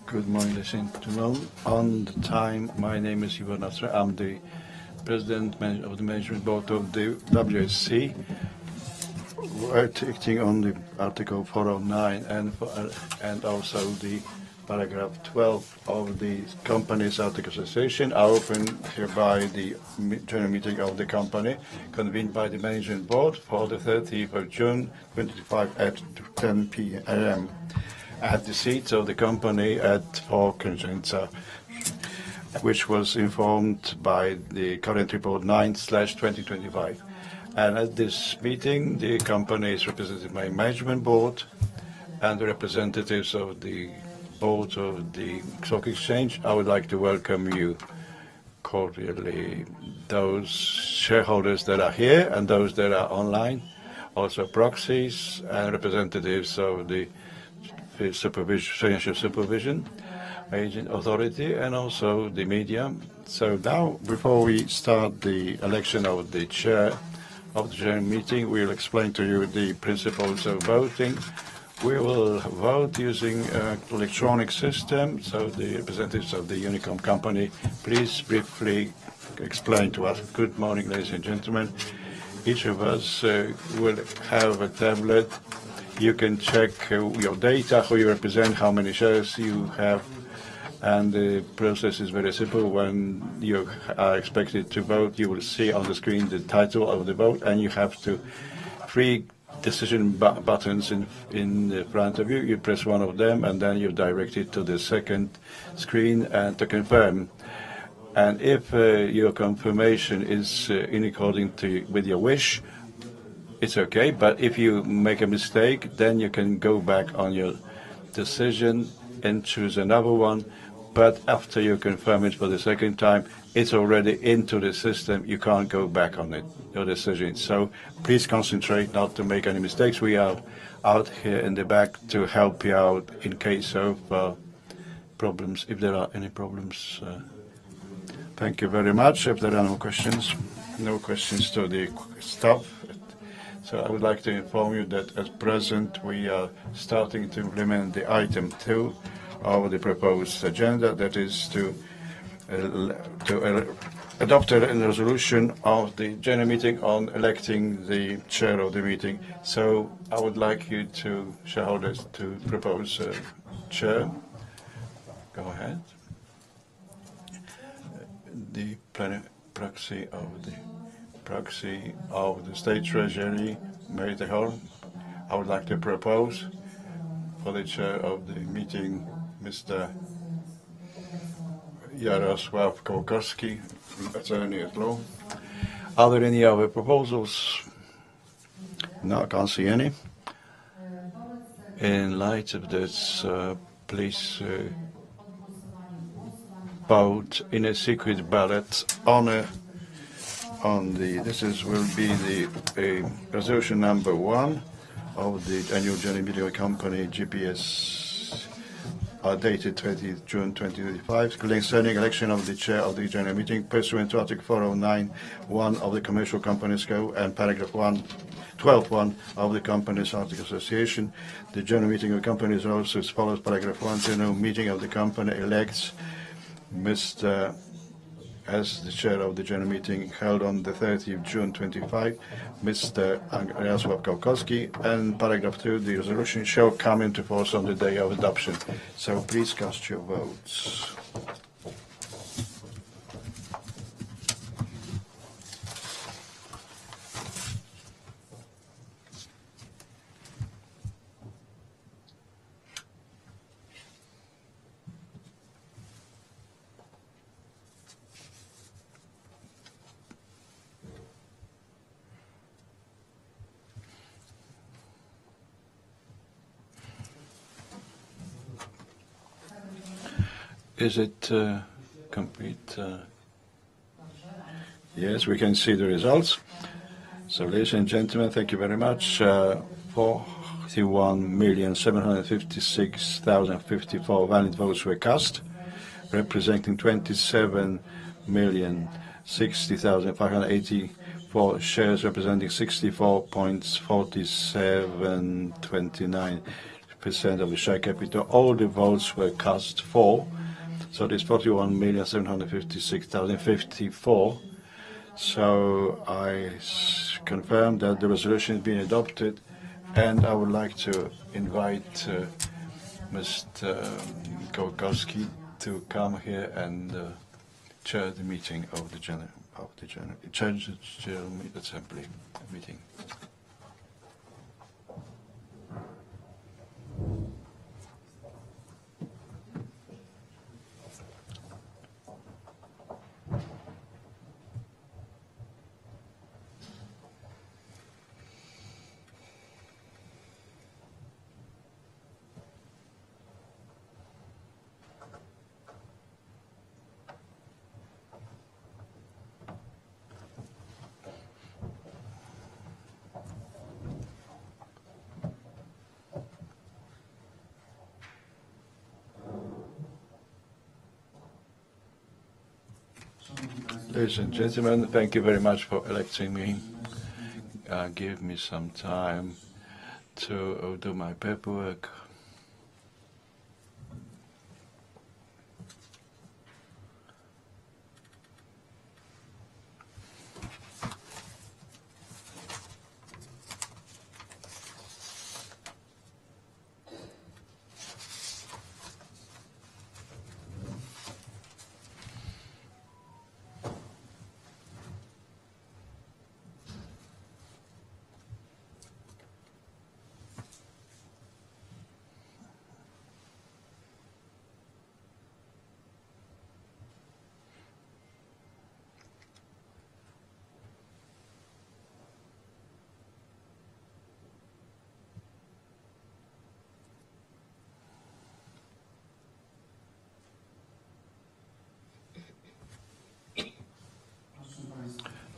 Good morning, ladies and gentlemen. On the time, my name is Ivan Nasra. I'm the President of the Management Board of the WSC. We're acting on the Article 409 and also the paragraph 12 of the Companies Articles Association. I open hereby the general meeting of the company, convened by the Management Board for the 30th of June 2025 at 10 p.m. at the seat of the company at Fort Concentra, which was informed by the current report 9/2025. And at this meeting, the company is represented by Management Board and the representatives of the Board of the Stock Exchange. I would like to welcome you cordially, those shareholders that are here and those that are online, also proxies and representatives of the financial supervision agent authority, and also the media. So now, before we start the election of the chair of the general meeting, we'll explain to you the principles of voting. We will vote using an electronic system. So the representatives of the Unicom company, please briefly explain to us. Good morning, ladies and gentlemen. Each of us will have a tablet. You can check your data, who you represent, how many shares you have, and the process is very simple. When you are expected to vote, you will see on the screen the title of the vote, and you have three decision buttons in front of you. You press one of them, and then you direct it to the second screen and to confirm. And if your confirmation is in accordance with your wish, it's okay, but if you make a mistake, then you can go back on your decision and choose another one. But after you confirm it for the second time, it's already into the system. You can't go back on it, your decision. So please concentrate not to make any mistakes. We are out here in the back to help you out in case of problems, if there are any problems. Thank you very much. If there are no questions to the staff. So I would like to inform you that at present we are starting to implement the item 2 of the proposed agenda, that is to adopt a resolution of the general meeting on electing the chair of the meeting. So I would like you shareholders to propose a chair. Go ahead. The proxy of the State Treasury, Mary Hall. I would like to propose for the chair of the meeting, Mr. Jarosław Kołkowski, attorney at law. Are there any other proposals? No, I can't see any. In light of this, please vote in a secret ballot will be the resolution number 1 of the annual general meeting of the company GPS dated 20th June 2025, concerning election of the chair of the general meeting pursuant to Article 409(1) of the Commercial Companies Code and paragraph 12(1) of the Companies Articles Association. The general meeting of the company is also as follows. Paragraph 1, general meeting of the company elects Mr. as the chair of the general meeting held on the 30th of June 25, Mr. Jarosław Kołkowski, and paragraph 2, the resolution shall come into force on the day of adoption. So please cast your votes. Is it complete? Yes, we can see the results. So, ladies and gentlemen, thank you very much. 41,756,054 valid votes were cast, representing 27,060,584 shares, representing 64.4729%. percent of the share capital. All the votes were cast for, so there's 41,756,054. So I confirm that the resolution has been adopted, and I would like to invite Mr. Kołakowski to come here and chair the meeting of the general assembly meeting. Ladies and gentlemen, thank you very much for electing me. Give me some time to do my paperwork.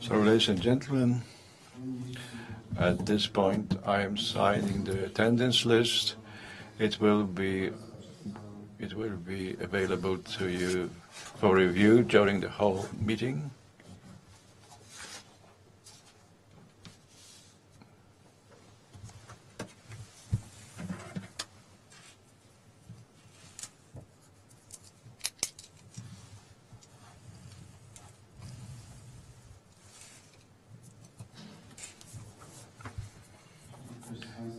So, ladies and gentlemen, at this point I am signing the attendance list. It will be available to you for review during the whole meeting.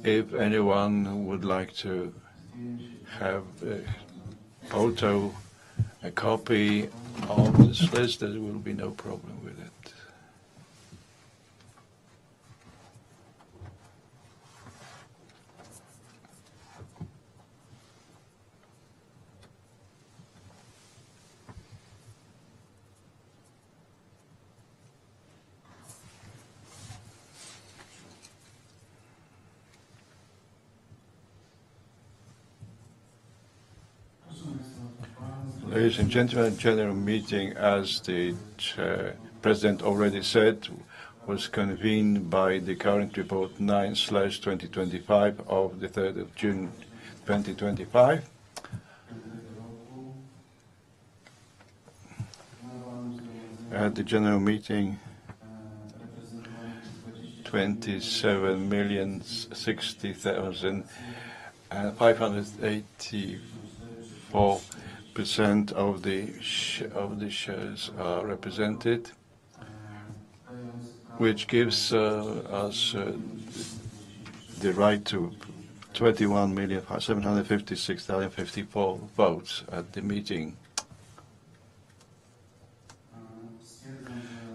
If anyone would like to have a copy of this list, there will be no problem with it. Ladies and gentlemen, general meeting, as the President already said, was convened by the current report 9/2025 of the 3rd of June 2025. At the general meeting, 27,060,584% of the shares are represented, which gives us the right to 21,756,054 votes at the meeting.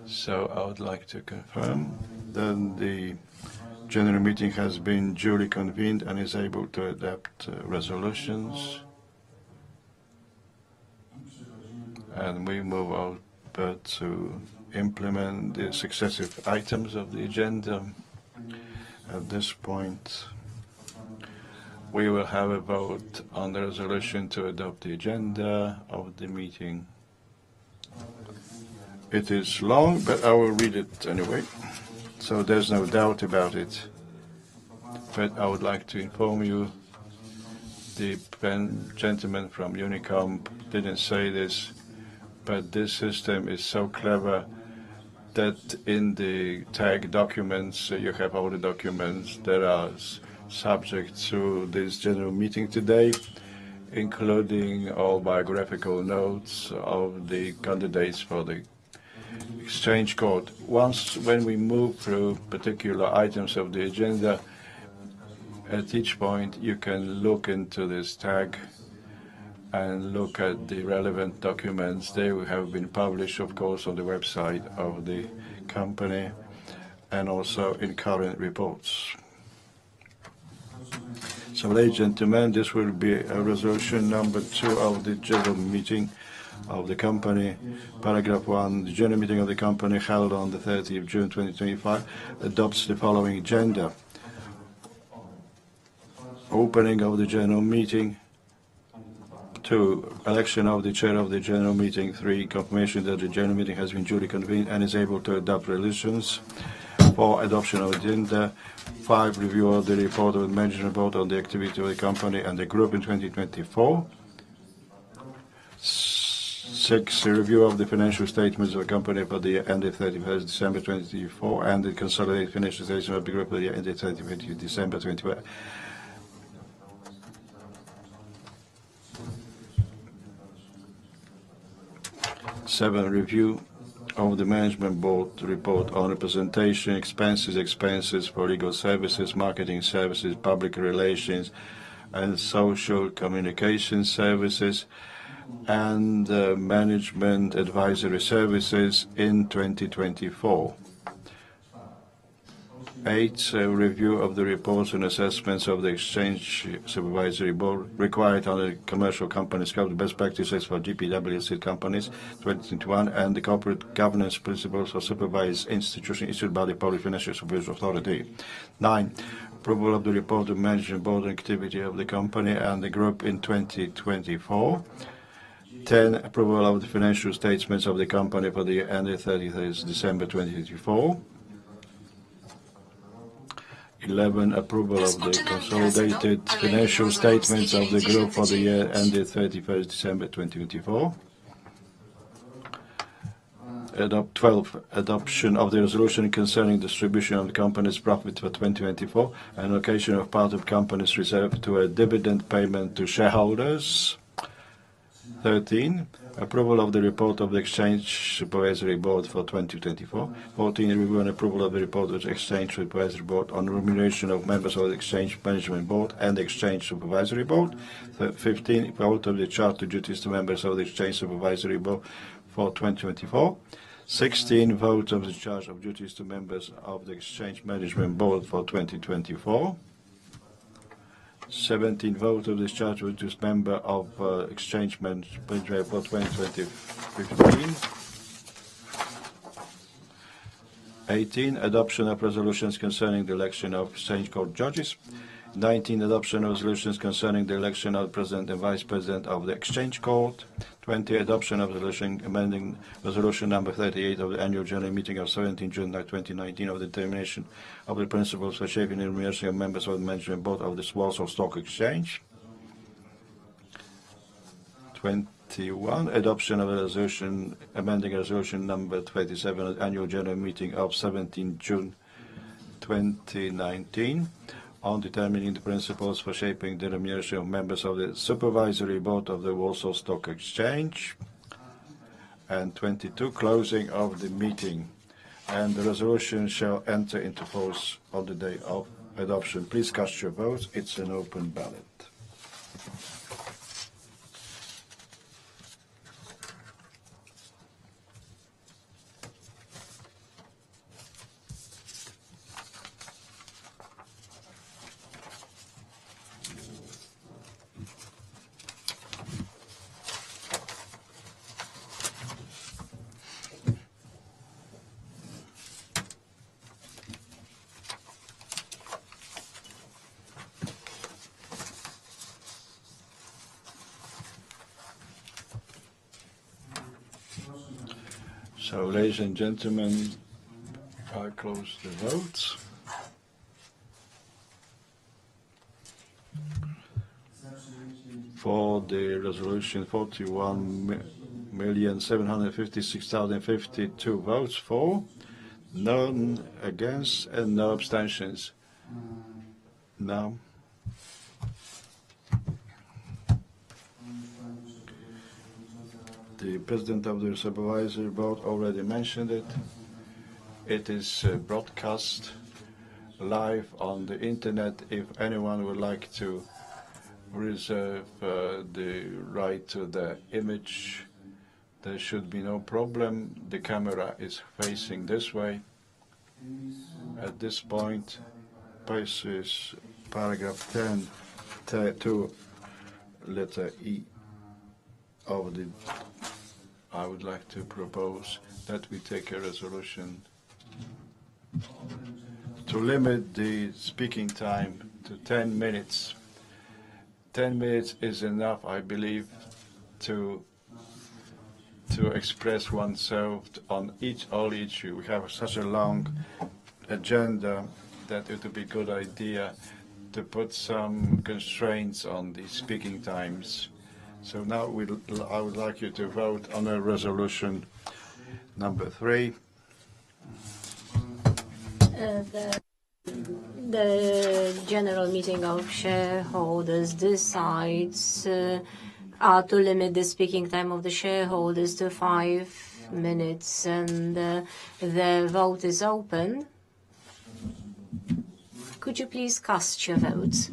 So I would like to confirm that the general meeting has been duly convened and is able to adopt resolutions. And we move on to implement the successive items of the agenda. At this point, we will have a vote on the resolution to adopt the agenda of the meeting. It is long, but I will read it anyway, so there's no doubt about it. But I would like to inform you, the gentleman from Unicomp didn't say this, but this system is so clever that in the tag documents, you have all the documents. There are subject to this general meeting today, including all biographical notes of the candidates for the exchange court. When we move through particular items of the agenda, at each point you can look into this tag and look at the relevant documents. They have been published, of course, on the website of the company and also in current reports. So, ladies and gentlemen, this will be a resolution number 2 of the general meeting of the company. Paragraph 1, the general meeting of the company held on the 30th of June 2025 adopts the following agenda. Opening of the general meeting. 2, election of the chair of the general meeting. 3, confirmation that the general meeting has been duly convened and is able to adopt resolutions. 4, adoption of agenda. 5, review of the report of the management board on the activity of the company and the group in 2024. 6, review of the financial statements of the company for the year ended 31st December 2024 and the consolidated financial statements of the group for the year ended 31st December 2024. 7, review of the management board report on representation, expenses for legal services, marketing services, public relations, and social communication services, and management advisory services in 2024. 8, review of the reports and assessments of the Exchange Supervisory Board required under the Commercial Companies Code, best practices for GPW listed companies 2021, and the corporate governance principles for supervised institutions issued by the Polish Financial Supervision Authority. 9, approval of the report of management board activity of the company and the group in 2024. 10, approval of the financial statements of the company for the year ended 31st December 2024. 11, approval of the consolidated financial statements of the group for the year ended 31st December 2024. 12, adoption of the resolution concerning distribution of the company's profit for 2024 and allocation of part of company's reserve to a dividend payment to shareholders. 13, approval of the report of the Exchange Supervisory Board for 2024. 14, review and approval of the report of the Exchange Supervisory Board on remuneration of members of the Exchange Management Board and the Exchange Supervisory Board. 15, vote of the charter duties to members of the Exchange Supervisory Board for 2024. 16, vote of the charge of duties to members of the Exchange Management Board for 2024. 17, vote of discharge of this member of Exchange Management for 2015. 18, adoption of resolutions concerning the election of Exchange Court judges. 19, adoption of resolutions concerning the election of the President and Vice President of the Exchange Court. 20, adoption of resolution amending resolution number 38 of the annual general meeting of 17 June 2019 of the determination of the principles for shaping the remuneration of members of the management board of the Warsaw Stock Exchange. 21, adoption of a resolution amending resolution number 27 of the annual general meeting of 17 June 2019 on determining the principles for shaping the remuneration of members of the Supervisory Board of the Warsaw Stock Exchange. And 22, closing of the meeting. And the resolution shall enter into force on the day of adoption. Please cast your votes. It's an open ballot. So, ladies and gentlemen, I close the votes. For the resolution, 41,756,052 votes for, none against, and no abstentions. now. The President of the Supervisory Board already mentioned it. It is broadcast live on the internet. If anyone would like to reserve the right to the image, there should be no problem. The camera is facing this way. At this point, basis paragraph 10, 2, letter E of the, I would like to propose that we take a resolution to limit the speaking time to 10 minutes. 10 minutes is enough, I believe, to express oneself on all issue. We have such a long agenda that it would be a good idea to put some constraints on the speaking times. So now I would like you to vote on a resolution number 3. The general meeting of shareholders decides to limit the speaking time of the shareholders to 5 minutes, and the vote is open. Could you please cast your votes?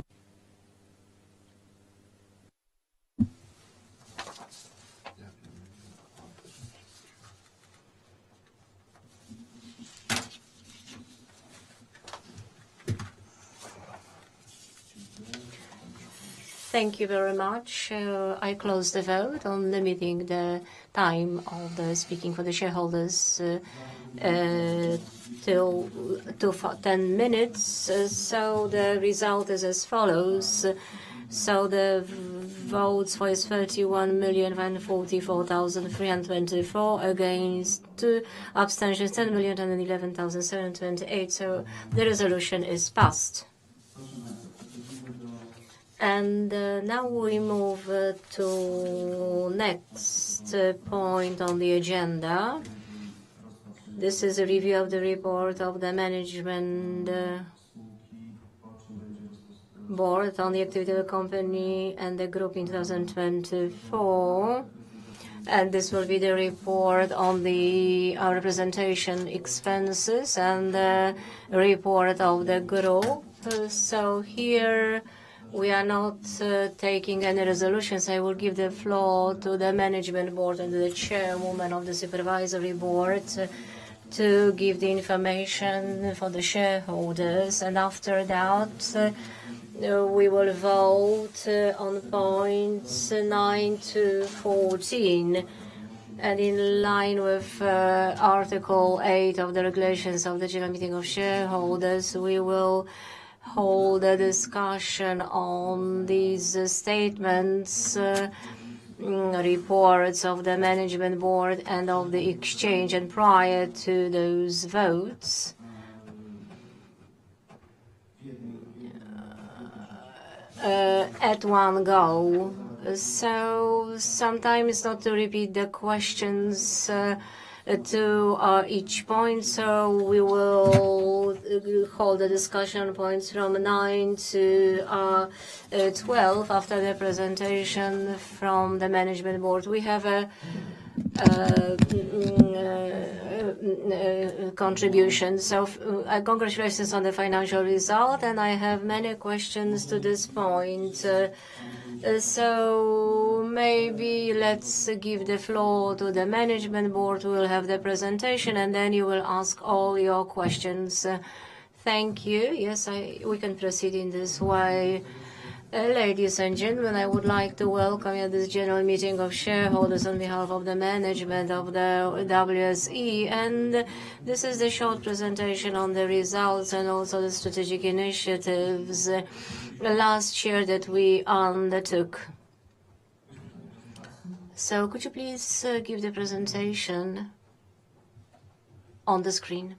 Thank you very much. I close the vote on limiting the time of the speaking for the shareholders till 10 minutes. So the result is as follows. So the votes for is 31,144,324 against 2 abstentions, 10,111,728. So the resolution is passed. And now we move to next point on the agenda. This is a review of the report of the management board on the activity of the company and the group in 2024. And this will be the report on the representation expenses and the report of the group. So here we are not taking any resolutions. I will give the floor to the management board and the chairwoman of the supervisory board to give the information for the shareholders. And after that, we will vote on points 9 to 14. And in line with Article 8 of the regulations of the general meeting of shareholders, we will hold a discussion on these statements, reports of the management board and of the exchange, and prior to those votes, at one go. So sometimes not to repeat the questions to each point, so we will hold a discussion on points from 9 to 12 after the presentation from the management board. We have a contribution. So congratulations on the financial result, and I have many questions to this point. So maybe let's give the floor to the management board who will have the presentation, and then you will ask all your questions. Thank you. Yes, we can proceed in this way. Ladies and gentlemen, I would like to welcome you to this general meeting of shareholders on behalf of the management of the WSE. And this is the short presentation on the results and also the strategic initiatives last year that we undertook. So could you please give the presentation on the screen?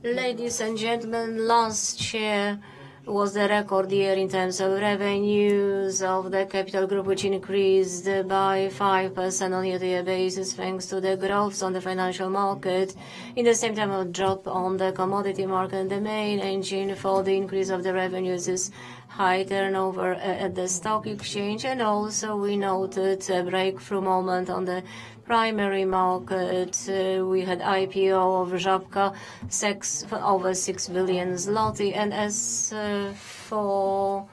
Ladies and gentlemen, last year was the record year in terms of revenues of the capital group, which increased by 5% on year-to-year basis, thanks to the growth on the financial market. In the same time, a drop on the commodity market. The main engine for the increase of the revenues is high turnover at the stock exchange, and also we noted a breakthrough moment on the primary market. We had IPO of Żabka, for over 6 billion zloty, and as for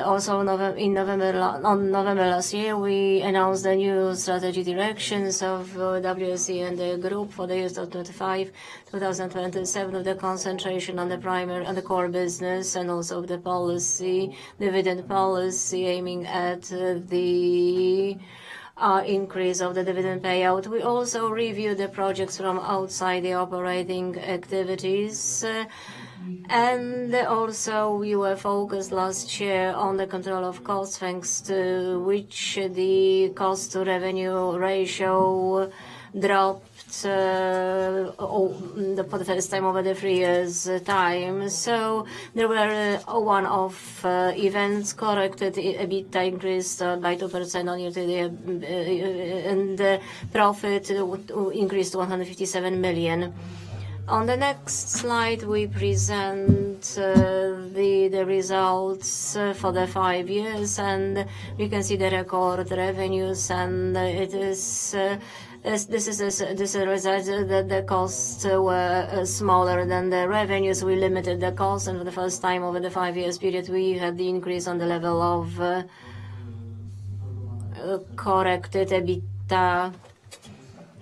also on November last year, we announced the new strategy directions of WSE and the group for the years of 2025-2027, with the concentration on the primary, on the core business, and also the policy, dividend policy, aiming at the increase of the dividend payout. We also reviewed the projects from outside the operating activities. And also we were focused last year on the control of costs, thanks to which the cost to revenue ratio dropped for the first time over the 3 years time. So there were one-off events corrected. EBITDA increased by 2% on year-to-year, and the profit increased to 157 million. On the next slide, we present the results for the 5 years, and we can see the record revenues, and it is this is a result that the costs were smaller than the revenues. We limited the costs, and for the first time over the 5 years period, we had the increase on the level of corrected EBITDA.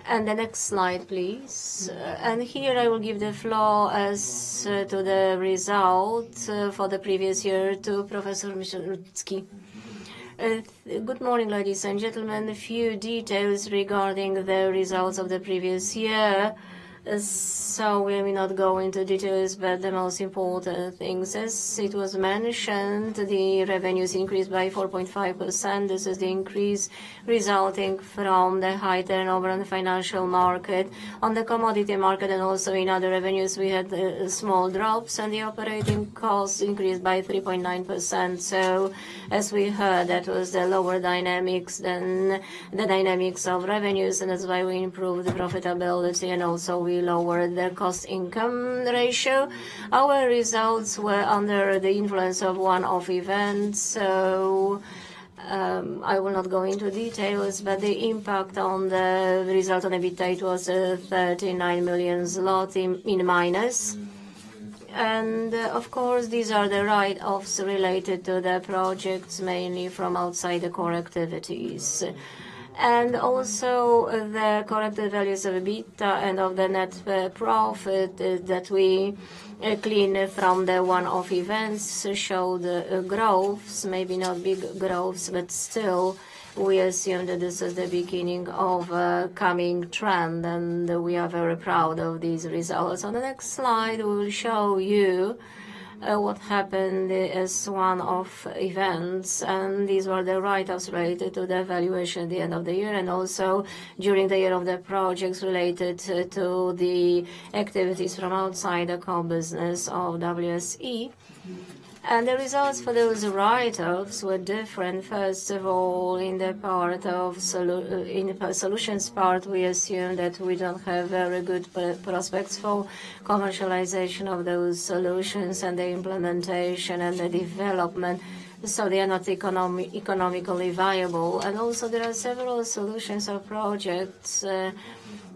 And the next slide, please. And here I will give the floor as to the result for the previous year to Professor Michalski. Good morning, ladies and gentlemen. A few details regarding the results of the previous year. So we will not go into details, but the most important things, as it was mentioned, the revenues increased by 4.5%. This is the increase resulting from the high turnover on the financial market. On the commodity market and also in other revenues, we had small drops, and the operating costs increased by 3.9%. So as we heard, that was the lower dynamics than the dynamics of revenues, and that's why we improved the profitability, and also we lowered the cost-income ratio. Our results were under the influence of one-off events, so I will not go into details, but the impact on the result on EBITDA, it was 39 million zloty in minus. And of course, these are the write-offs related to the projects, mainly from outside the core activities. And also the corrected values of EBITDA and of the net profit that we clean from the one-off events showed growths, maybe not big growths, but still we assume that this is the beginning of a coming trend, and we are very proud of these results. On the next slide, we will show you what happened as one-off events, and these were the write-offs related to the valuation at the end of the year, and also during the year of the projects related to the activities from outside the core business of WSE. And the results for those write-offs were different. First of all, in the part of solutions part, we assume that we don't have very good prospects for commercialization of those solutions and the implementation and the development. So they are not economically viable. And also there are several solutions or projects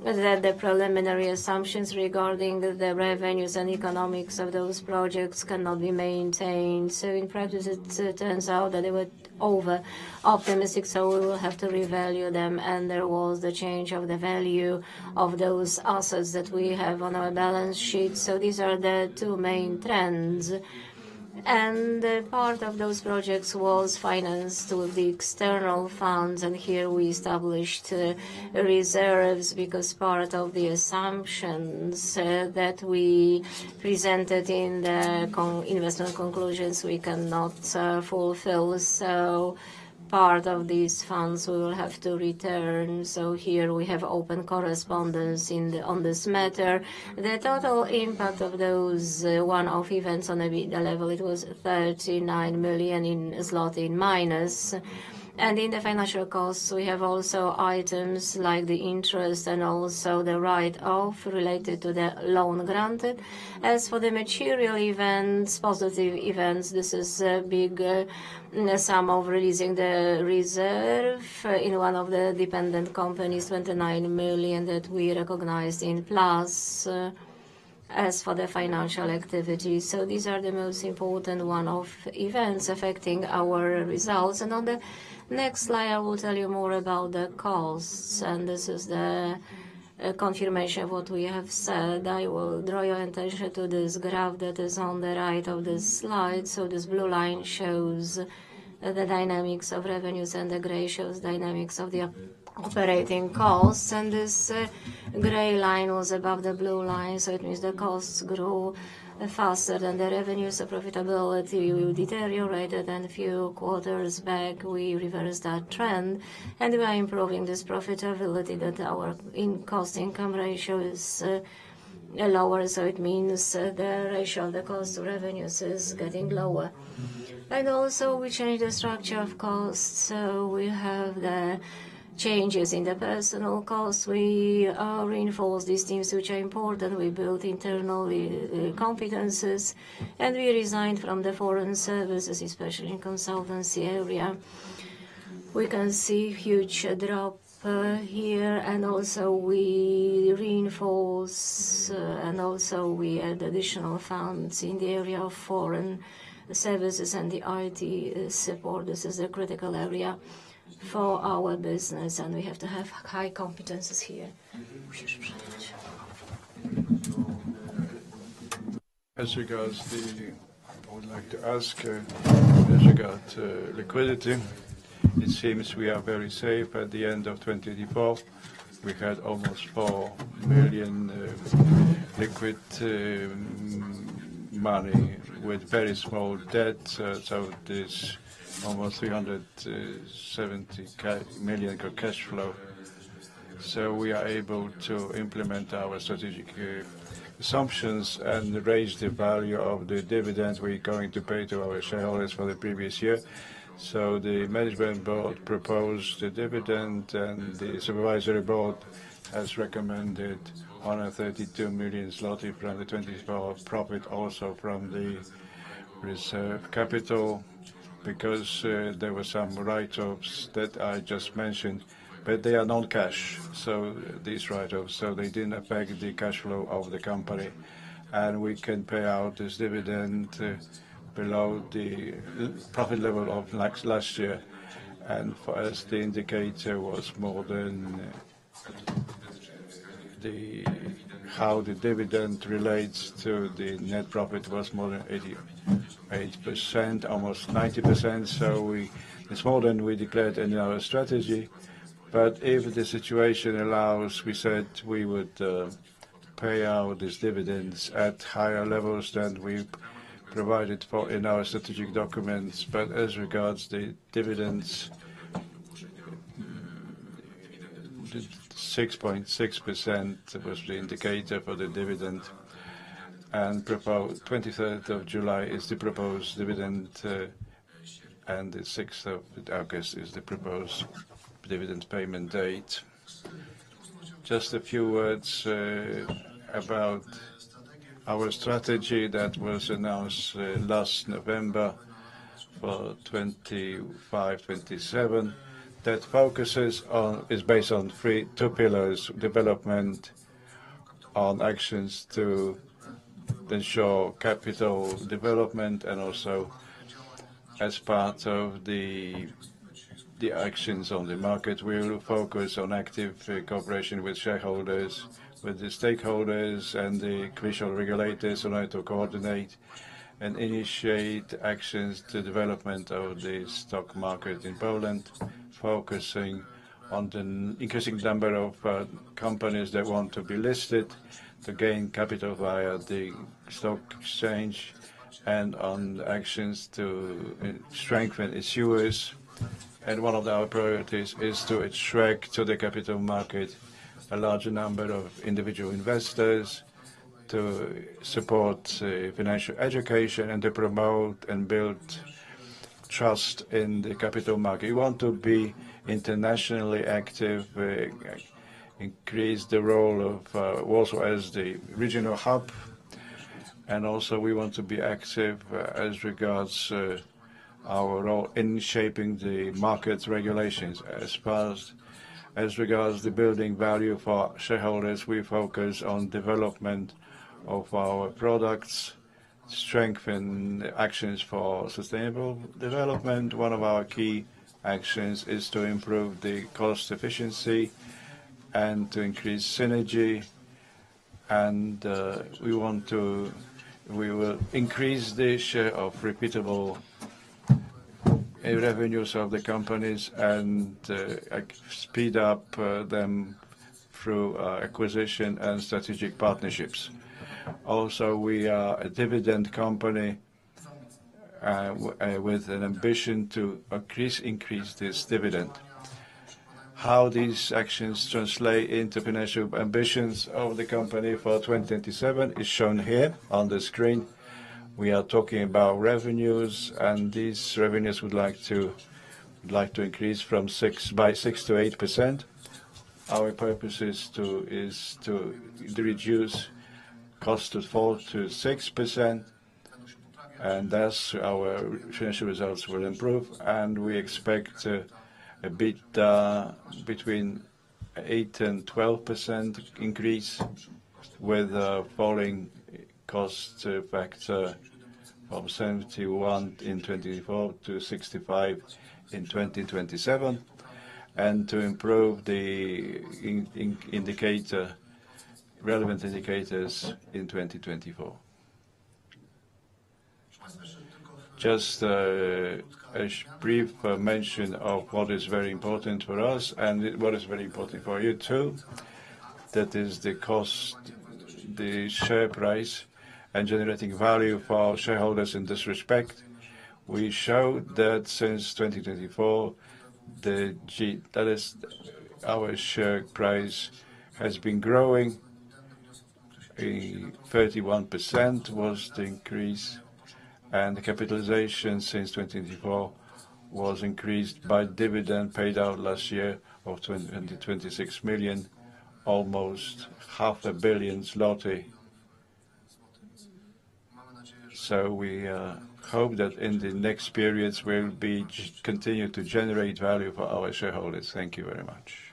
that the preliminary assumptions regarding the revenues and economics of those projects cannot be maintained. So in practice, it turns out that they were over-optimistic, so we will have to revalue them. And there was the change of the value of those assets that we have on our balance sheet. So these are the two main trends. And part of those projects was financed with the external funds, and here we established reserves because part of the assumptions that we presented in the investment conclusions we cannot fulfill. So part of these funds we will have to return. So here we have open correspondence on this matter. The total impact of those one-off events on EBITDA level, it was 39 million in minus. And in the financial costs, we have also items like the interest and also the write-off related to the loan granted. As for the material events, positive events, this is a big sum of releasing the reserve in one of the dependent companies, 29 million that we recognized in plus. As for the financial activity. So these are the most important one-off events affecting our results. And on the next slide, I will tell you more about the costs. And this is the confirmation of what we have said. I will draw your attention to this graph that is on the right of this slide. So this blue line shows the dynamics of revenues and the gray shows dynamics of the operating costs, and this gray line was above the blue line, so it means the costs grew faster than the revenues. So profitability deteriorated, and a few quarters back we reversed that trend, and we are improving this profitability, that our cost-income ratio is lower, so it means the ratio of the cost to revenues is getting lower. And also we change the structure of costs, so we have the changes in the personal costs. We reinforce these teams which are important. We build internal competences, and we resigned from the foreign services, especially in consultancy area. We can see huge drop here, and also we reinforce and also we add additional funds in the area of foreign services and the IT support. This is a critical area for our business, and we have to have high competences here. As regards I would like to ask, as regards liquidity, it seems we are very safe. At the end of 2024, we had almost 4 million liquid money with very small debt, so this almost 370 million cash flow. So we are able to implement our strategic assumptions and raise the value of the dividends we're going to pay to our shareholders for the previous year. So the management board proposed the dividend, and the supervisory board has recommended 132 million zloty from the 24 profit, also from the reserve capital, because there were some write-offs that I just mentioned, but they are non-cash, so these write-offs, so they didn't affect the cash flow of the company, and we can pay out this dividend below the profit level of last year. And for us, the indicator was more than how the dividend relates to the net profit was more than 88%, almost 90%. So it's more than we declared in our strategy. But if the situation allows, we said we would pay out these dividends at higher levels than we provided for in our strategic documents. But as regards the dividends, 6.6% was the indicator for the dividend, and 23rd of July is the proposed dividend, and the 6th of August is the proposed dividend payment date. Just a few words about our strategy that was announced last November for 25-27. That is based on two pillars: development, on actions to ensure capital development, and also as part of the actions on the market, we will focus on active cooperation with shareholders, with the stakeholders and the commercial regulators in order to coordinate and initiate actions to development of the stock market in Poland, focusing on the increasing number of companies that want to be listed, to gain capital via the stock exchange, and on actions to strengthen issuers And one of our priorities is to attract to the capital market a larger number of individual investors, to support financial education, and to promote and build trust in the capital market. We want to be internationally active, increase the role of Warsaw as the regional hub, and also we want to be active as regards our role in shaping the market regulations. As regards the building value for shareholders, we focus on development of our products, strengthen actions for sustainable development. One of our key actions is to improve the cost efficiency and to increase synergy, and we will increase the share of repeatable revenues of the companies and speed up them through acquisition and strategic partnerships. Also, we are a dividend company with an ambition to increase this dividend. How these actions translate into financial ambitions of the company for 2027 is shown here on the screen. We are talking about revenues, and these revenues would like to increase by 6 to 8%. Our purpose is to reduce cost to 4 to 6%, and thus our financial results will improve, and we expect a bit between 8 and 12% increase with a falling cost factor from 71 in 2024 to 65 in 2027, and to improve the relevant indicators in 2024. Just a brief mention of what is very important for us and what is very important for you too. That is the cost, the share price, and generating value for shareholders in this respect. We showed that since 2024, that is, our share price has been growing. 31% was the increase, and the capitalization since 2024 was increased by dividend paid out last year of 26 million, almost 500 million zloty. So we hope that in the next periods we'll continue to generate value for our shareholders. Thank you very much.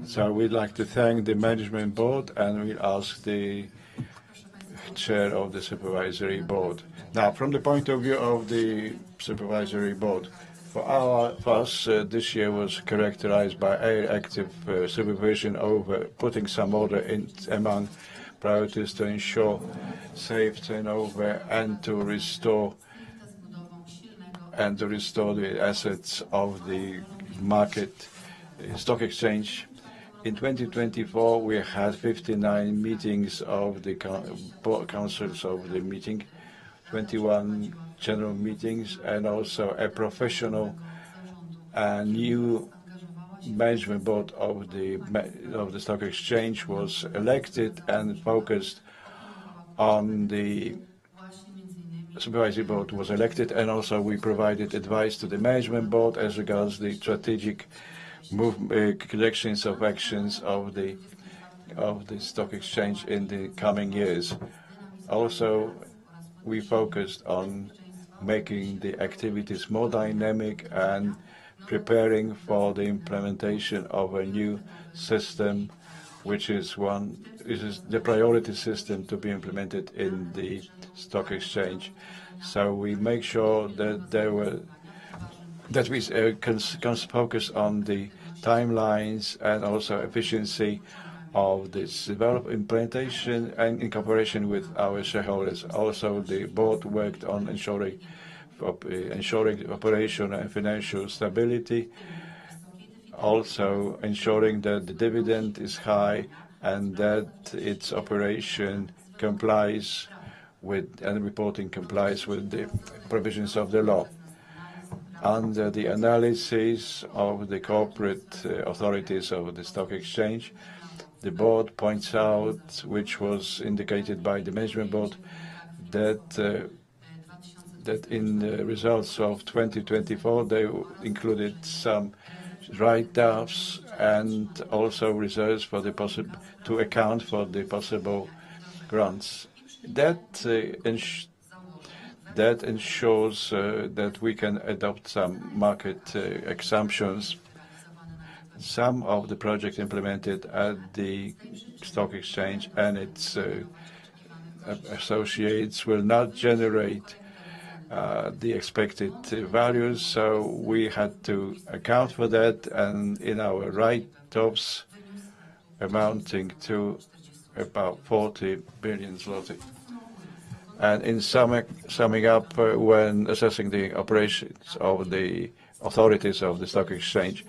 So we'd like to thank the management board, and we'll ask the chair of the supervisory board. Now, from the point of view of the supervisory board, for us, this year was characterized by active supervision over putting some order among priorities to ensure safe turnover and to restore the assets of the market stock exchange. In 2024, we had 59 meetings of the councils of the meeting, 21 general meetings, and also a professional new management board of the stock exchange was elected and focused on the supervisory board was elected, and also we provided advice to the management board as regards the strategic collections of actions of the stock exchange in the coming years. Also, we focused on making the activities more dynamic and preparing for the implementation of a new system, which is the priority system to be implemented in the stock exchange. So we make sure that we can focus on the timelines and also efficiency of this implementation and in cooperation with our shareholders. Also, the board worked on ensuring operational and financial stability, also ensuring that the dividend is high and that its operation complies and reporting complies with the provisions of the law. Under the analysis of the corporate authorities of the stock exchange, the board points out, which was indicated by the management board, that that in the results of 2024 they included some write-offs and also reserves for the to account for the possible grants. That ensures that we can adopt some market assumptions. Some of the projects implemented at the stock exchange and its associates will not generate the expected values, so we had to account for that, and in our write-offs amounting to about 40 billion zloty. And in summing up, when assessing the operations of the authorities of the stock exchange,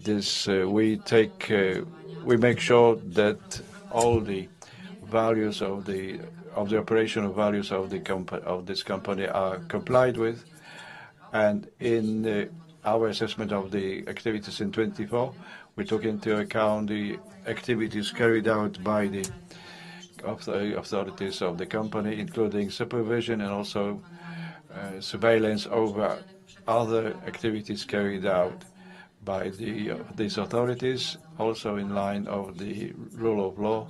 we make sure that all the values of the operational values of this company are complied with, and in our assessment of the activities in 24, we took into account the activities carried out by the authorities of the company, including supervision and also surveillance over other activities carried out by these authorities, also in line of the rule of law,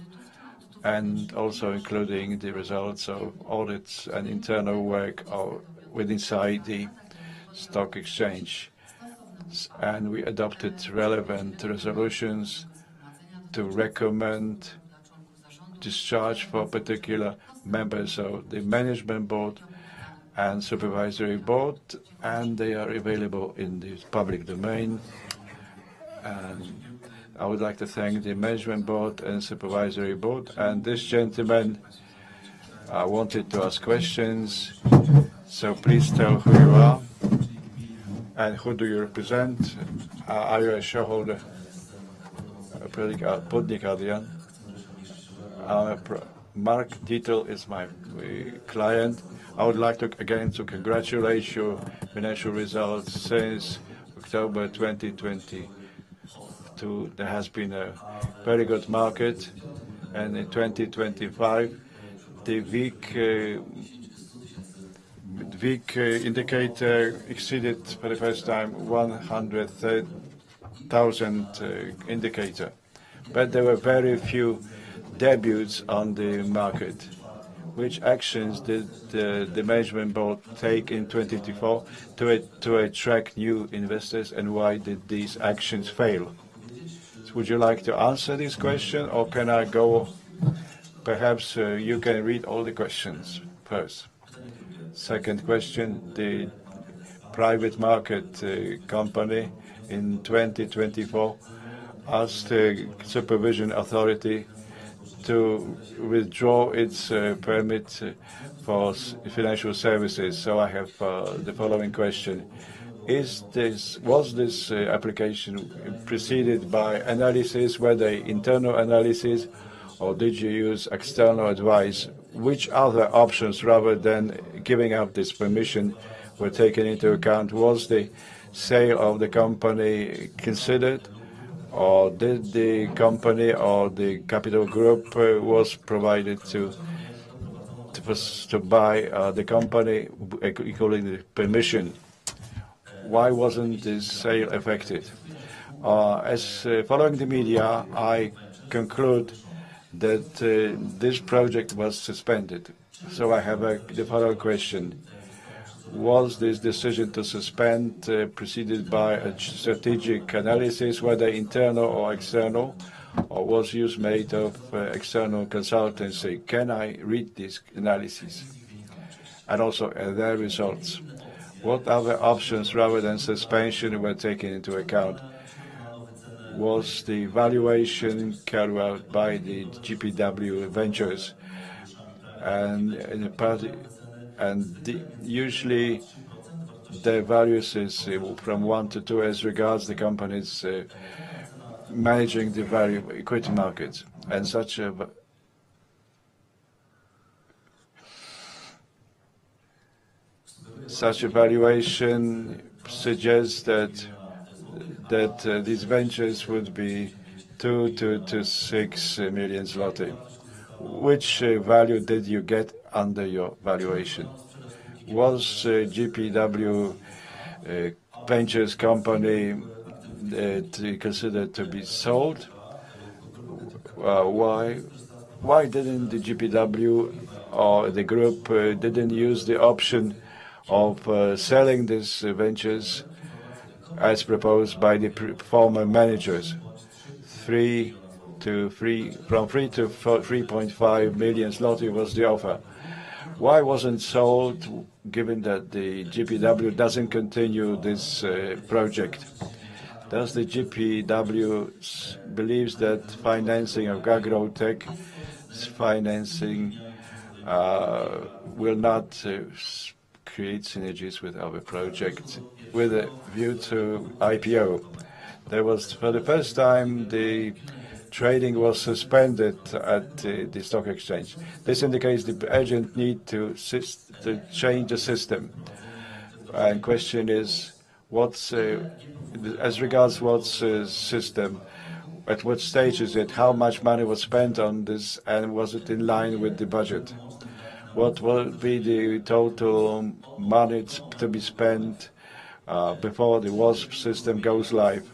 and also including the results of audits and internal work inside the stock exchange. And we adopted relevant resolutions to recommend discharge for particular members of the management board and supervisory board, and they are available in the public domain. And I would like to thank the management board and supervisory board. And this gentleman wanted to ask questions, so please tell who you are and who do you represent. Are you a shareholder? Podnik Adrian. Mark Dietel is my client. I would like to again congratulate your financial results since October 2022. There has been a very good market, and in 2025, the weak indicator exceeded for the first time 100,000 indicator. But there were very few debuts on the market. Which actions did the management board take in 2024 to attract new investors, and why did these actions fail? Would you like to answer this question, or can I go? Perhaps you can read all the questions first. Second question, the private market company in 2024 asked the supervision authority to withdraw its permit for financial services. So I have the following question. Was this application preceded by analysis, whether internal analysis, or did you use external advice? Which other options, rather than giving up this permission, were taken into account? Was the sale of the company considered, or did the company or the capital group was provided to buy the company, including the permission? Why wasn't this sale effected? Following the media, I conclude that this project was suspended. So I have the following question. Was this decision to suspend preceded by a strategic analysis, whether internal or external, or was use made of external consultancy? Can I read this analysis? And also their results. What other options, rather than suspension, were taken into account? Was the valuation carried out by the GPW Ventures usually the values is from 1 to 2 as regards the companies managing the value equity markets, and such a Such a valuation suggests that these ventures would be 2 to 6 million zloty. Which value did you get under your valuation? Was GPW Ventures company considered to be sold? Why didn't the GPW or the group didn't use the option of selling these ventures as proposed by the former managers? From 3 to 3.5 million zloty was the offer. Why wasn't sold, given that the GPW doesn't continue this project? Does the GPW believes that financing of Agrotech financing will not create synergies with our project with a view to IPO? There was, for the first time, the trading was suspended at the stock exchange. This indicates the urgent need to change the system. And question is, as regards what system, at what stage is it? How much money was spent on this, and was it in line with the budget? What will be the total money to be spent before the WASP system goes live?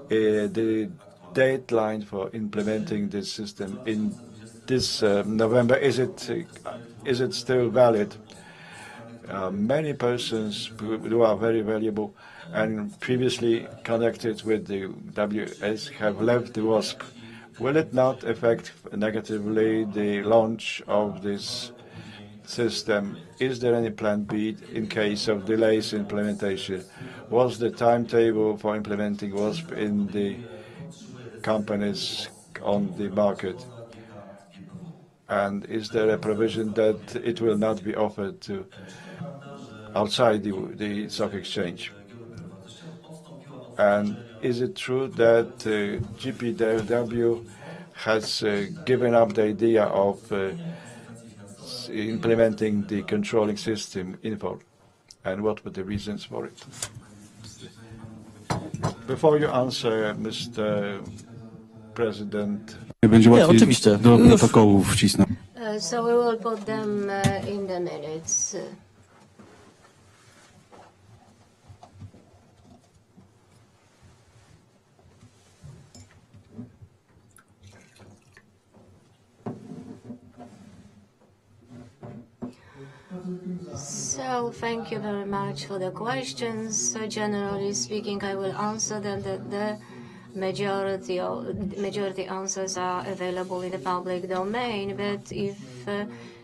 The deadline for implementing this system in this November, is it still valid? Many persons who are very valuable and previously connected with the WS have left the WASP. Will it not affect negatively the launch of this system? Is there any plan B in case of delays in implementation? Was the timetable for implementing WASP in the companies on the market? And is there a provision that it will not be offered to outside the stock exchange? And is it true that GPW has given up the idea of implementing the controlling system in full? And what were the reasons for it? Before you answer, Mr. President. Nie, oczywiście. Do protokołu wcisnę. So we will put them in the minutes. So thank you very much for the questions. So generally speaking, I will answer them. That the majority answers are available in the public domain. But if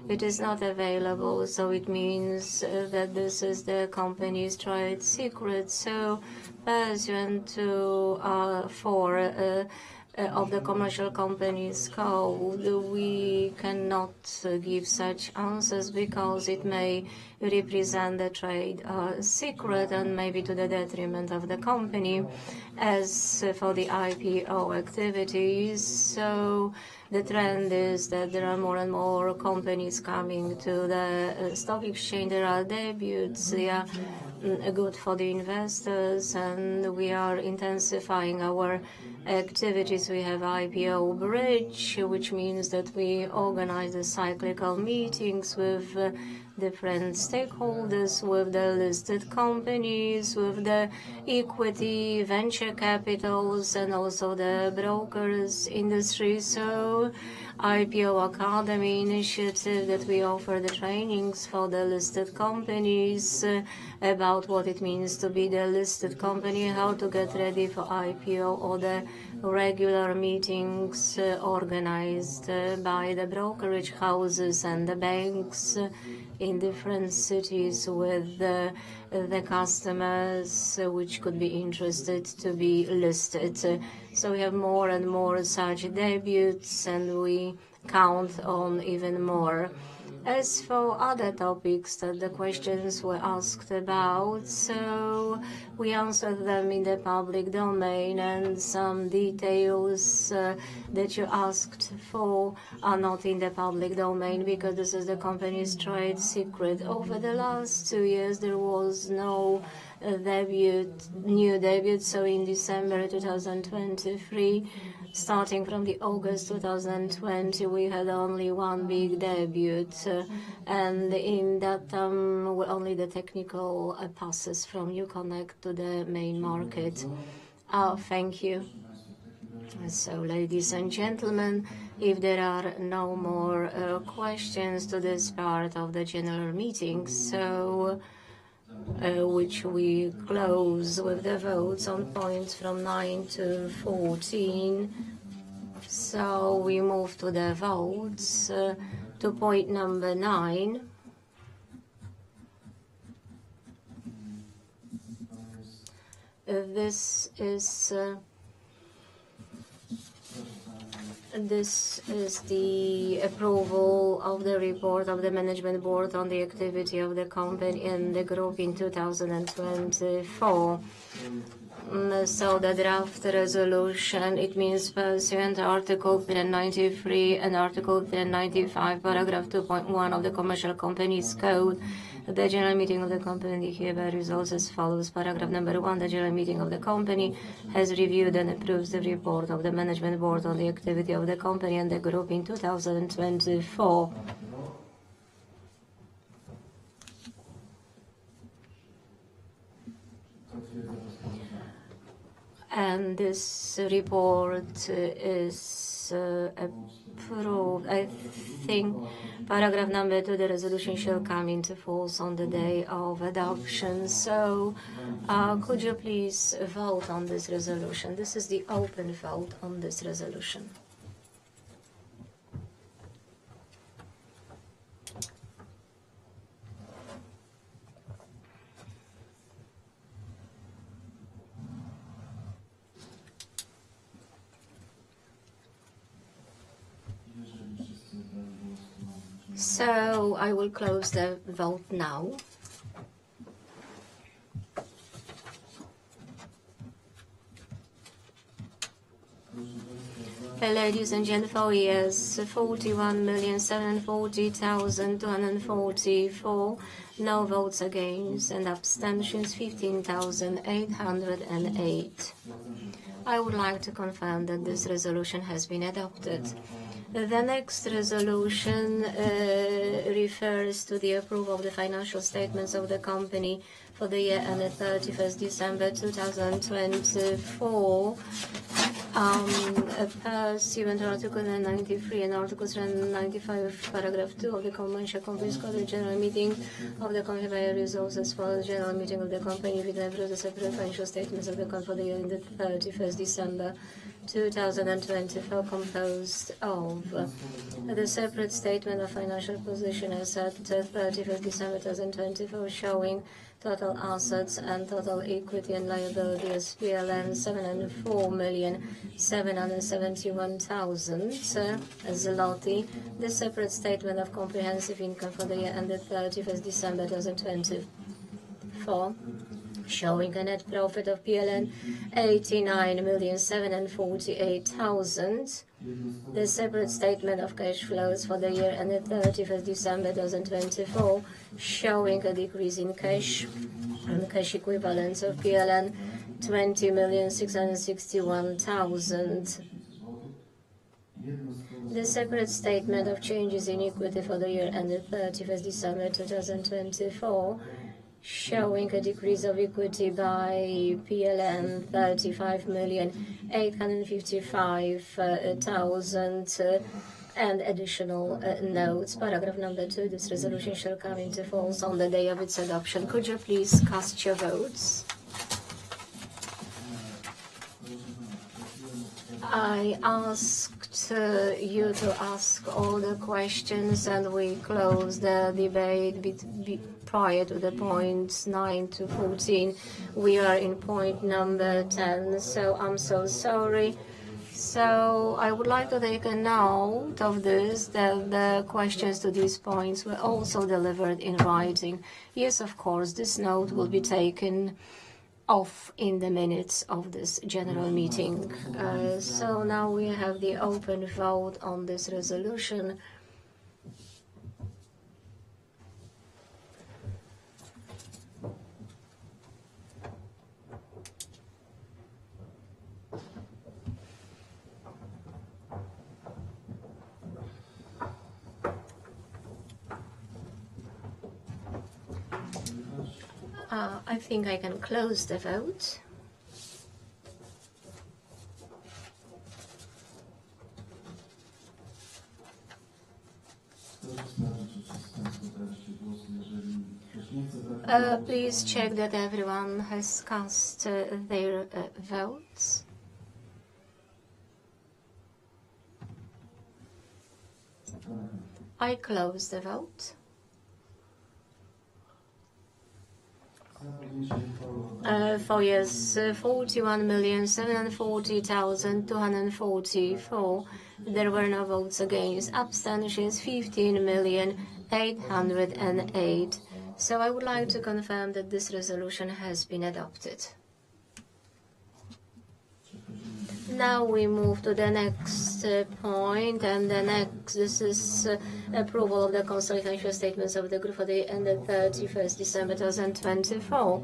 it is not available, so it means that this is the company's trade secret. So pursuant to 4 of the Commercial Companies Code, we cannot give such answers because it may represent the trade secret and maybe to the detriment of the company. As for the IPO activities, so the trend is that there are more and more companies coming to the stock exchange. There are debuts. They are good for the investors, and we are intensifying our activities. We have IPO Bridge, which means that we organize the cyclical meetings with different stakeholders, with the listed companies, with the equity, venture capitals, and also the brokers industry. So IPO Academy initiative that we offer the trainings for the listed companies about what it means to be the listed company, how to get ready for IPO, or the regular meetings organized by the brokerage houses and the banks in different cities with the customers which could be interested to be listed. So we have more and more such debuts, and we count on even more. As for other topics that the questions were asked about, so we answered them in the public domain, and some details that you asked for are not in the public domain because this is the company's trade secret. Over the last 2 years, there was no new debut, so in December 2023, starting from the August 2020, we had only one big debut, and in that were only the technical passes from Uconnect to the main market. Thank you. So, ladies and gentlemen, if there are no more questions to this part of the general meeting, so which we close with the votes on points from 9 to 14. So we move to the votes to point number 9. This is the approval of the report of the Management Board on the activity of the company and the group in 2024. So the draft resolution, it means pursuant to Article 93 and Article 95, paragraph 2.1 of the Commercial Companies Code. The general meeting of the company hereby resolves as follows. Paragraph number 1, the general meeting of the company has reviewed and approves the report of the Management Board on the activity of the company and the group in 2024. And this report is approved. I think paragraph number 2, the resolution shall come into force on the day of adoption. So could you please vote on this resolution? This is the open vote on this resolution. So I will close the vote now. Ladies and gentlemen, yes, 41,740,244, no votes against, and abstentions 15,808. I would like to confirm that this resolution has been adopted. The next resolution refers to the approval of the financial statements of the company for the year ended 31st December 2024. Pursuant to Article 93 and Article 95, Paragraph 2 of the Commercial Companies Code, the general meeting of the company by resolves as follows. General meeting of the company with the separate financial statements of the company for the year ended 31st December 2024, composed of the separate statement of financial position as at 31st December 2024, showing total assets and total equity and liability as PLN 704,771,000 zloty. The separate statement of comprehensive income for the year ended 31st December 2024, showing a net profit of PLN 89,748,000. The separate statement of cash flows for the year ended 31st December 2024, showing a decrease in cash and cash equivalents of PLN 20,661,000. The separate statement of changes in equity for the year ended 31st December 2024, showing a decrease of equity by PLN 35,855,000 and additional notes. Paragraph number 2, this resolution shall come into force on the day of its adoption. Could you please cast your votes? I asked you to ask all the questions, and we closed the debate prior to the points 9 to 14. We are in point number 10, so I'm so sorry. So I would like to take a note of this, that the questions to these points were also delivered in writing. Yes, of course, this note will be taken off in the minutes of this general meeting. So now we have the open vote on this resolution. I think I can close the vote. Please check that everyone has cast their votes. I close the vote. For yes, 41,740,244. There were no votes against. Abstentions 15,808. So I would like to confirm that this resolution has been adopted. Now we move to the next point, and this is approval of the consolidated statements of the group for the end of 31st December 2024.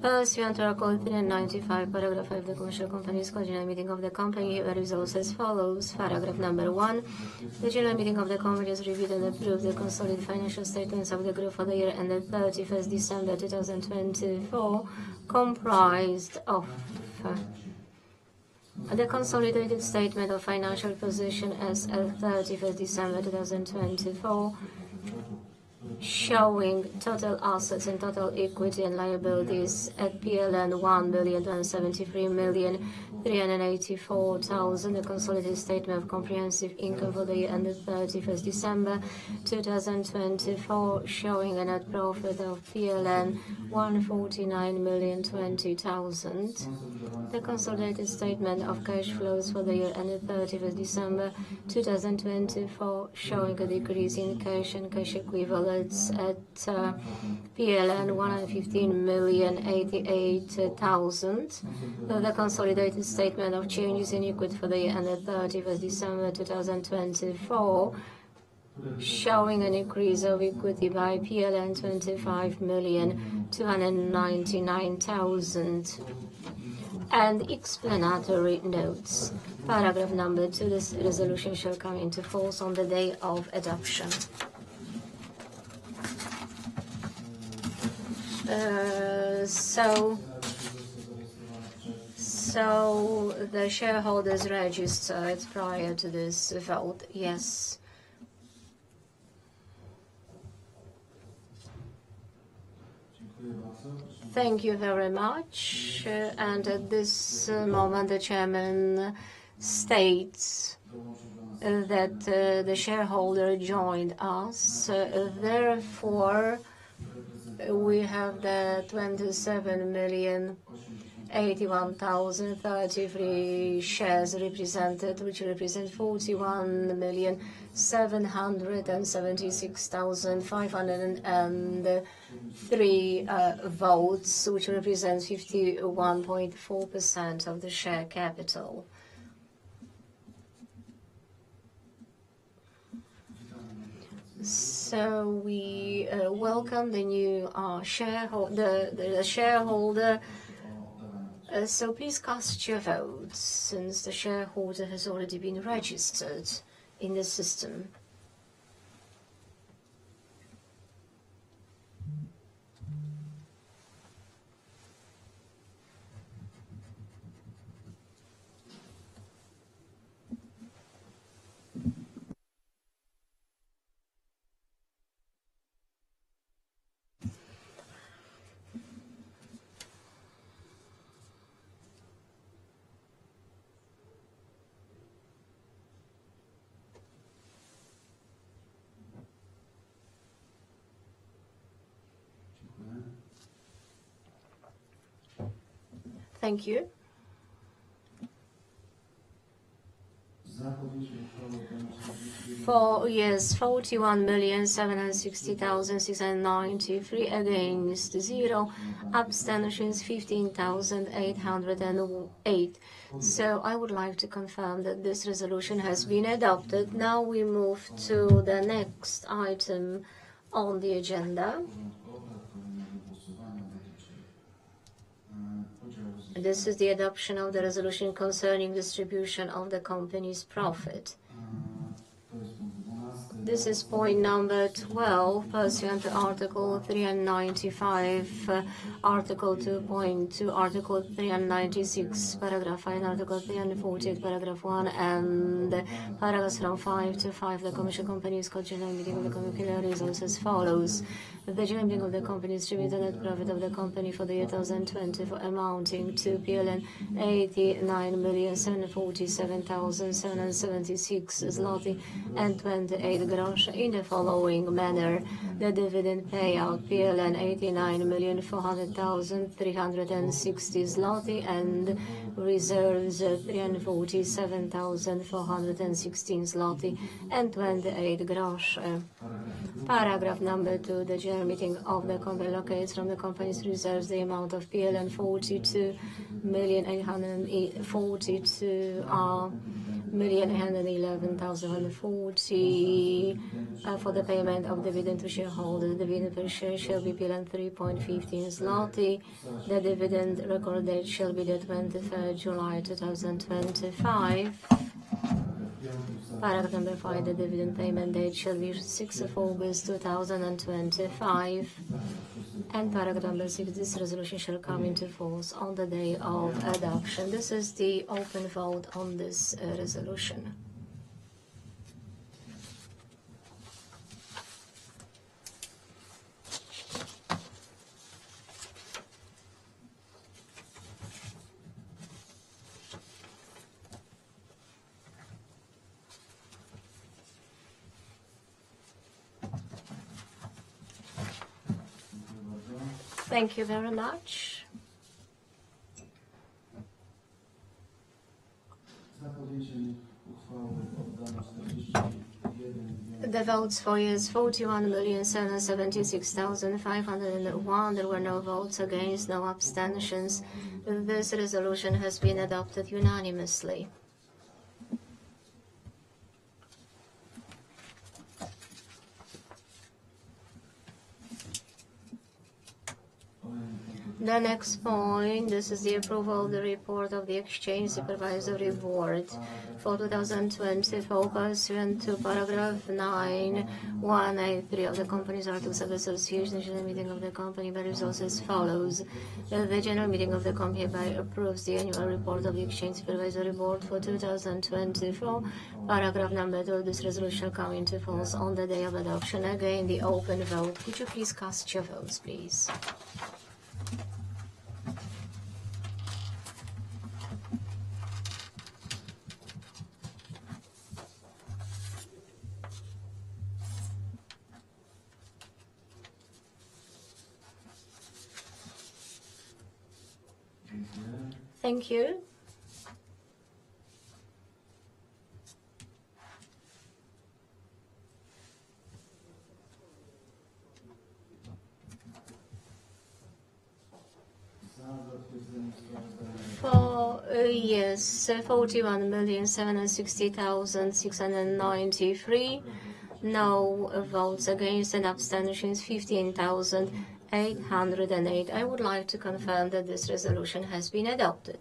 Pursuant to Article 395, paragraph 5 of the Commercial Companies Code, general meeting of the company resolves as follows. Paragraph number 1. The general meeting of the company has reviewed and approved the consolidated financial statements of the group for the year ended 31st December 2024, comprised of the consolidated statement of financial position as of 31st December 2024, showing total assets and total equity and liabilities at PLN 1,273,384,000. The consolidated statement of comprehensive income for the year ended 31st December 2024, showing a net profit of PLN 149,020,000. The consolidated statement of cash flows for the year ended 31st December 2024, showing a decrease in cash and cash equivalents at PLN 115,088,000. The consolidated statement of changes in equity for the year ended 31st December 2024, showing an increase of equity by PLN 25,299,000. And explanatory notes. Paragraph number 2. This resolution shall come into force on the day of adoption. So the shareholders registered prior to this vote, yes. Thank you very much. And at this moment, the chairman states that the shareholder joined us. Therefore, we have the 27,081,033 shares represented, which represent 41,776,503 votes, which represents 51.4% of the share capital. So we welcome the new shareholder. So please cast your votes, since the shareholder has already been registered in the system. Thank you. yes, 41,760,693 against 0, abstentions 15,808. So I would like to confirm that this resolution has been adopted. Now we move to the next item on the agenda. This is the adoption of the resolution concerning distribution of the company's profit. This is point number 12, pursuant to Article 395, Article 2.2, Article 396, Paragraph 5, Article 348, Paragraph 1, and paragraphs from 5 to 5. The Commission Companies Code General Meeting of the Company results as follows. The General Meeting of the Company distributed the net profit of the company for the year 2020 amounting to PLN 89,747,776 zloty and 28 grosz in the following manner. The dividend payout PLN 89,400,360 zloty and reserves 347,416 zloty and 28 grosz. Paragraph number 2. The General Meeting of the Company allocates from the company's reserves the amount of PLN 42,811,140 for the payment of dividend to shareholders. The dividend per share shall be PLN 3.15 zloty. The dividend record date shall be the 23rd July 2025. Paragraph number 5, the dividend payment date shall be 6th of August 2025. And paragraph number 6, this resolution shall come into force on the day of adoption. This is the open vote on this resolution. Thank you very much. The votes for yes, 41,776,501. There were no votes against, no abstentions. This resolution has been adopted unanimously. The next point, this is the approval of the report of the Exchange Supervisory Board for 2024 pursuant to paragraph 9(1)(a)(3) of the Company's Articles of Association. The General Meeting of the Company by results as follows. The General Meeting of the Company hereby approves the annual report of the Exchange Supervisory Board for 2024. Paragraph number 2, this resolution shall come into force on the day of adoption. Again, the open vote. Could you please cast your votes, please? Thank you. For yes, 41,760,693. No votes against and abstentions 15,808. I would like to confirm that this resolution has been adopted.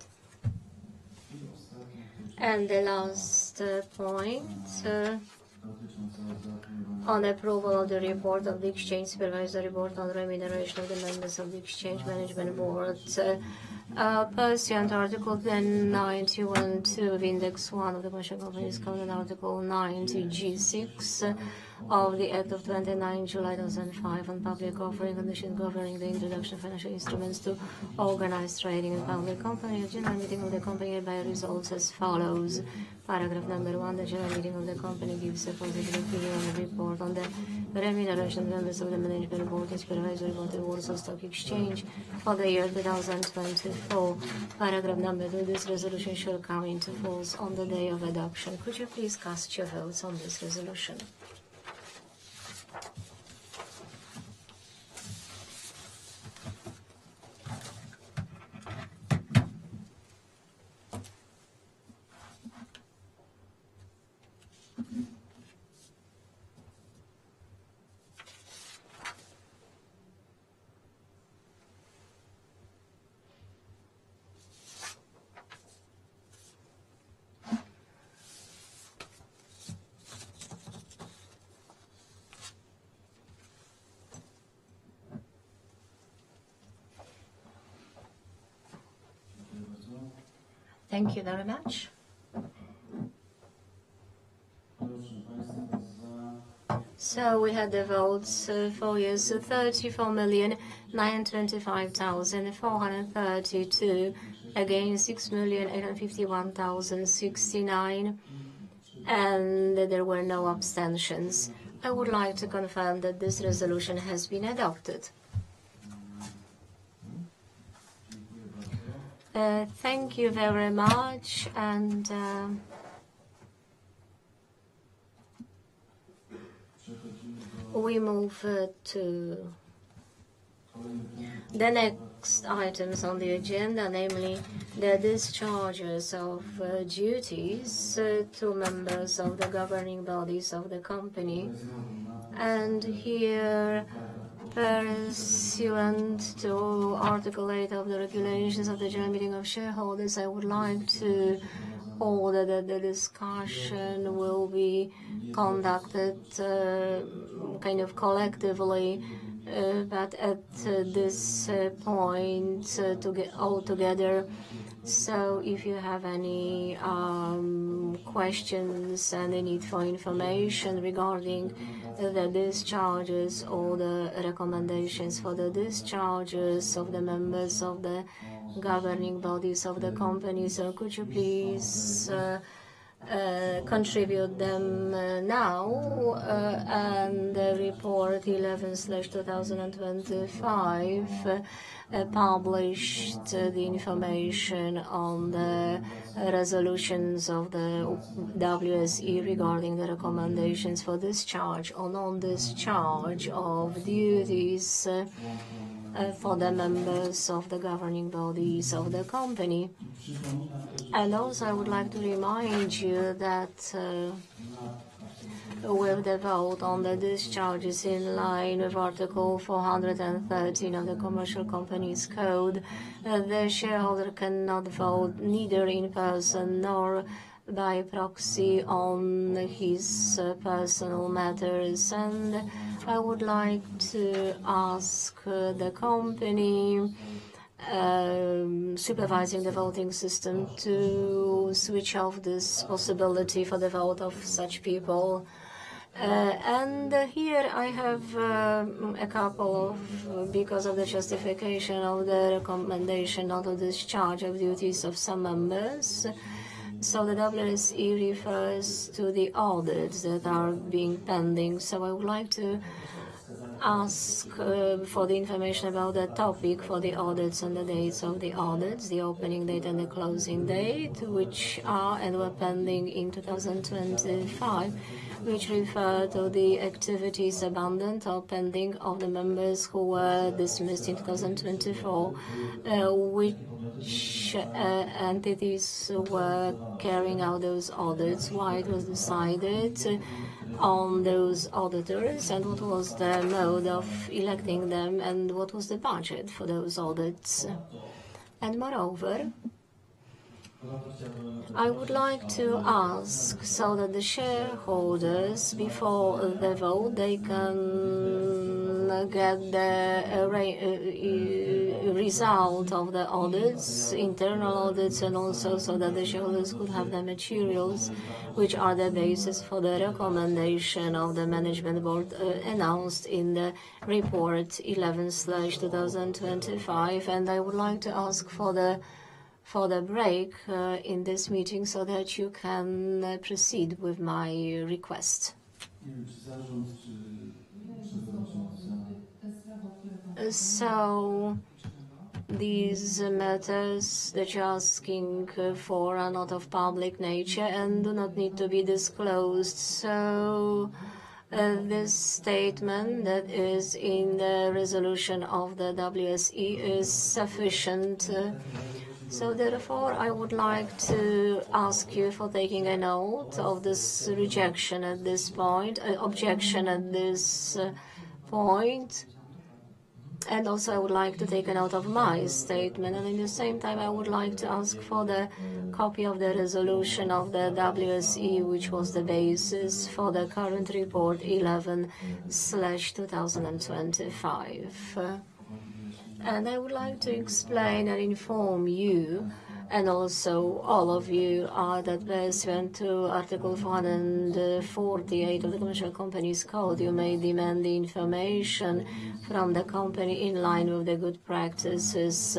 And the last point on approval of the report of the Exchange Supervisory Board on remuneration of the members of the Exchange Management Board. Pursuant to Article 91.2 of Index 1 of the Commercial Companies Code and Article 90G6 of the Act of 29 July 2005 on public offering conditions governing the introduction of financial instruments to organized trading in public company. The General Meeting of the Company hereby results as follows. Paragraph number 1, the General Meeting of the Company gives a positive opinion on the report on the remuneration of members of the Management Board and Supervisory Board of the Warsaw Stock Exchange for the year 2024. 2024, paragraph number 2, this resolution shall come into force on the day of adoption. Could you please cast your votes on this resolution? Thank you very much. So we had the votes for yes, 34,925,432, against 6,851,069, and there were no abstentions. I would like to confirm that this resolution has been adopted. Thank you very much, and we move to the next items on the agenda, namely the discharges of duties to members of the governing bodies of the company. And here, pursuant to Article 8 of the regulations of the General Meeting of Shareholders, I would like to order that the discussion will be conducted kind of collectively, but at this point to get all together. So if you have any questions and the need for information regarding the discharges or the recommendations for the discharges of the members of the governing bodies of the company, so could you please contribute them now, and the report 11/2025 published the information on the resolutions of the WSE regarding the recommendations for discharge or non-discharge of duties for the members of the governing bodies of the company. And also I would like to remind you that with the vote on the discharges in line with Article 413 of the Commercial Companies Code, the shareholder cannot vote neither in person nor by proxy on his personal matters. And I would like to ask the company supervising the voting system to switch off this possibility for the vote of such people. And here I have a couple of, because of the justification of the recommendation not to discharge of duties of some members. So the WSE refers to the audits that are being pending. So I would like to ask for the information about the topic for the audits and the dates of the audits, the opening date and the closing date, which are and were pending in 2025, which refer to the activities abandoned or pending of the members who were dismissed in 2024, which entities were carrying out those audits, why it was decided on those auditors, and what was the mode of electing them, and what was the budget for those audits. And moreover, I would like to ask so that the shareholders, before the vote, they can get the result of the audits, internal audits, and also so that the shareholders could have the materials which are the basis for the recommendation of the management board announced in the report 11/2025. And I would like to ask for the break in this meeting so that you can proceed with my request. So these matters that you're asking for are not of public nature and do not need to be disclosed. So this statement that is in the resolution of the WSE is sufficient. So therefore, I would like to ask you for taking a note of this rejection at this point, objection at this point. And also I would like to take a note of my statement. And at the same time, I would like to ask for the copy of the resolution of the WSE, which was the basis for the current report 11/2025. And I would like to explain and inform you, and also all of you, that pursuant to Article 448 of the Commercial Companies Code, you may demand the information from the company in line with the good practices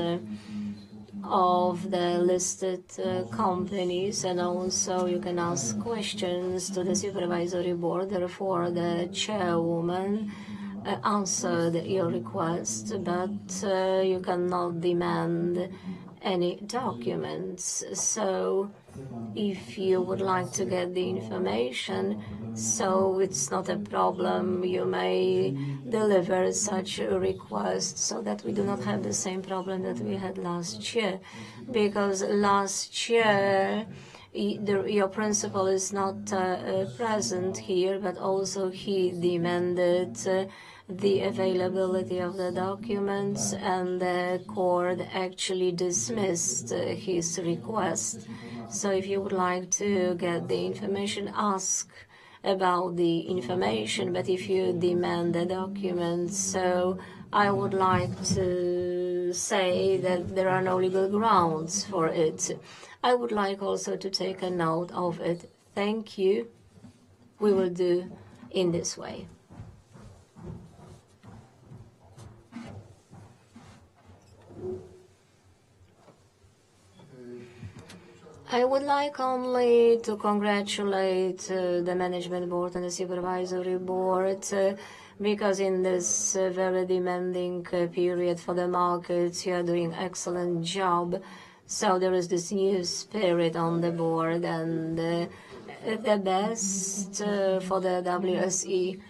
of the listed companies, and also you can ask questions to the supervisory board. Therefore, the chairwoman answered your request, but you cannot demand any documents. So if you would like to get the information, so it's not a problem, you may deliver such a request so that we do not have the same problem that we had last year. Because last year, your principal is not present here, but also he demanded the availability of the documents, and the court actually dismissed his request. So if you would like to get the information, ask about the information, but if you demand the documents, so I would like to say that there are no legal grounds for it. I would like also to take a note of it. Thank you. We will do in this way. I would like only to congratulate the management board and the supervisory board because in this very demanding period for the markets, you are doing an excellent job. So there is this new spirit on the board, and the best for the WSE.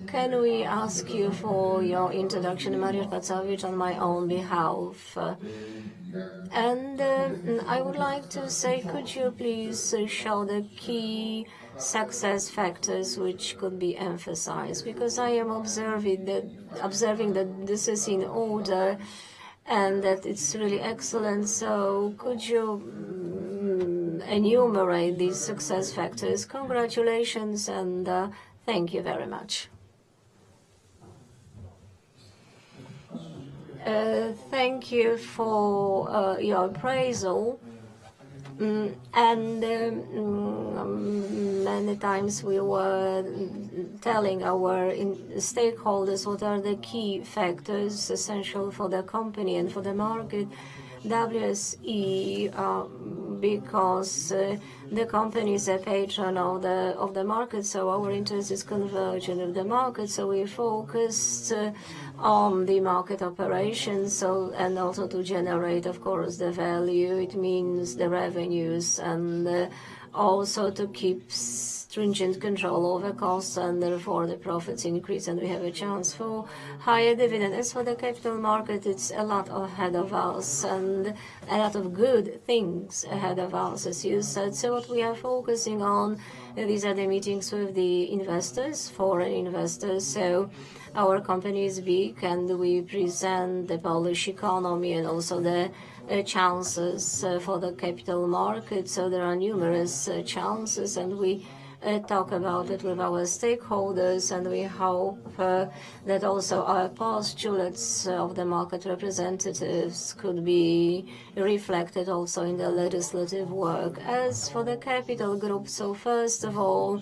Can we ask you for your introduction, Mariusz Pacowicz, on my own behalf? And I would like to say, could you please show the key success factors which could be emphasized? Because I am observing that this is in order and that it's really excellent. So could you enumerate these success factors? Congratulations, and thank you very much. Thank you for your appraisal. Many times we were telling our stakeholders what are the key factors essential for the company and for the market. WSE, because the company is a patron of the market, so our interest is convergent with the market. So we focused on the market operations, and also to generate, of course, the value. It means the revenues, and also to keep stringent control over costs, and therefore the profits increase, and we have a chance for higher dividend. As for the capital market, it's a lot ahead of us, and a lot of good things ahead of us, as you said. So what we are focusing on, these are the meetings with the investors, foreign investors. So our company is big, and we present the Polish economy and also the chances for the capital market. So there are numerous chances, and we talk about it with our stakeholders, and we hope that also our postulates of the market representatives could be reflected also in the legislative work. As for the capital group, so first of all,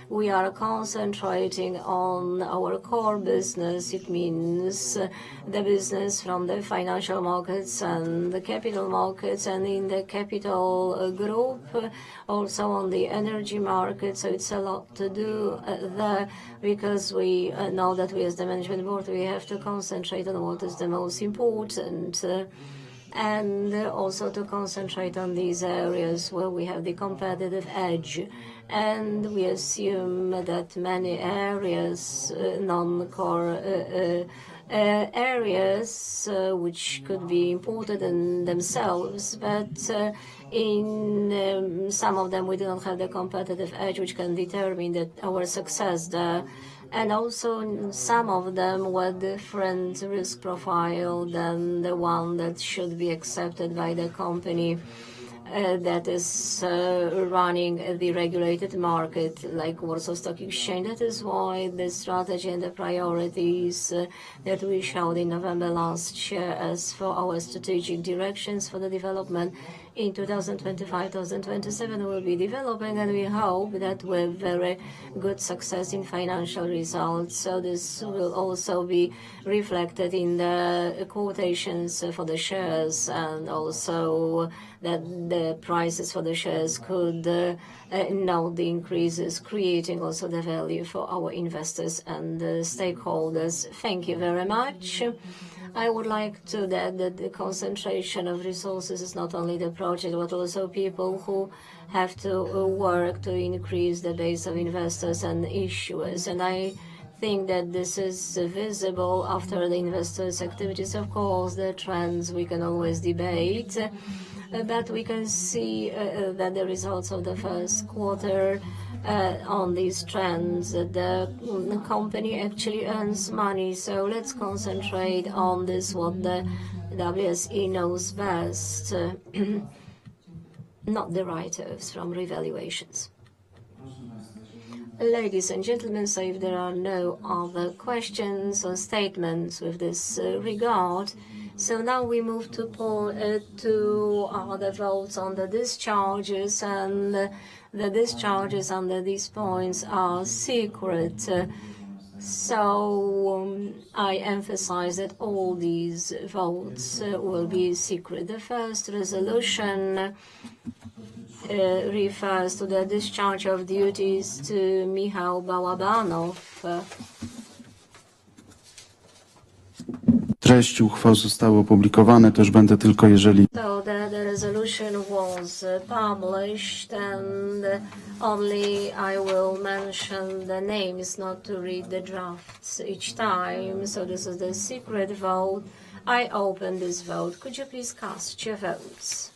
We are concentrating on our core business. It means the business from the financial markets and the capital markets, and in the capital group, also on the energy market. So it's a lot to do there, because we know that we as the management board, we have to concentrate on what is the most important. And also to concentrate on these areas where we have the competitive edge. And we assume that many areas, non-core areas, which could be important in themselves, but in some of them we do not have the competitive edge which can determine our success there. And also some of them were different risk profile than the one that should be accepted by the company that is running the regulated market, like Warsaw Stock Exchange. That is why the strategy and the priorities that we showed in November last year as for our strategic directions for the development in 2025-2027 will be developing, and we hope that with very good success in financial results. So this will also be reflected in the quotations for the shares, and also that the prices for the shares could note the increases, creating also the value for our investors and stakeholders. Thank you very much. I would like to add that the concentration of resources is not only the project, but also people who have to work to increase the base of investors and issuers. And I think that this is visible after the investors' activities. Of course, the trends we can always debate, but we can see that the results of the first quarter on these trends, the company actually earns money. So let's concentrate on this, what the WSE knows best, not the write-offs from revaluations. Ladies and gentlemen, so if there are no other questions or statements with this regard, so now we move to the votes on the discharges, and the discharges under these points are secret. So I emphasize that all these votes will be secret. The first resolution refers to the discharge of duties to Michał Bałabanow. Treści uchwał zostały opublikowane, też będę tylko jeżeli... So the resolution was published, and only I will mention the names, not to read the drafts each time. So this is the secret vote. I open this vote. Could you please cast your votes?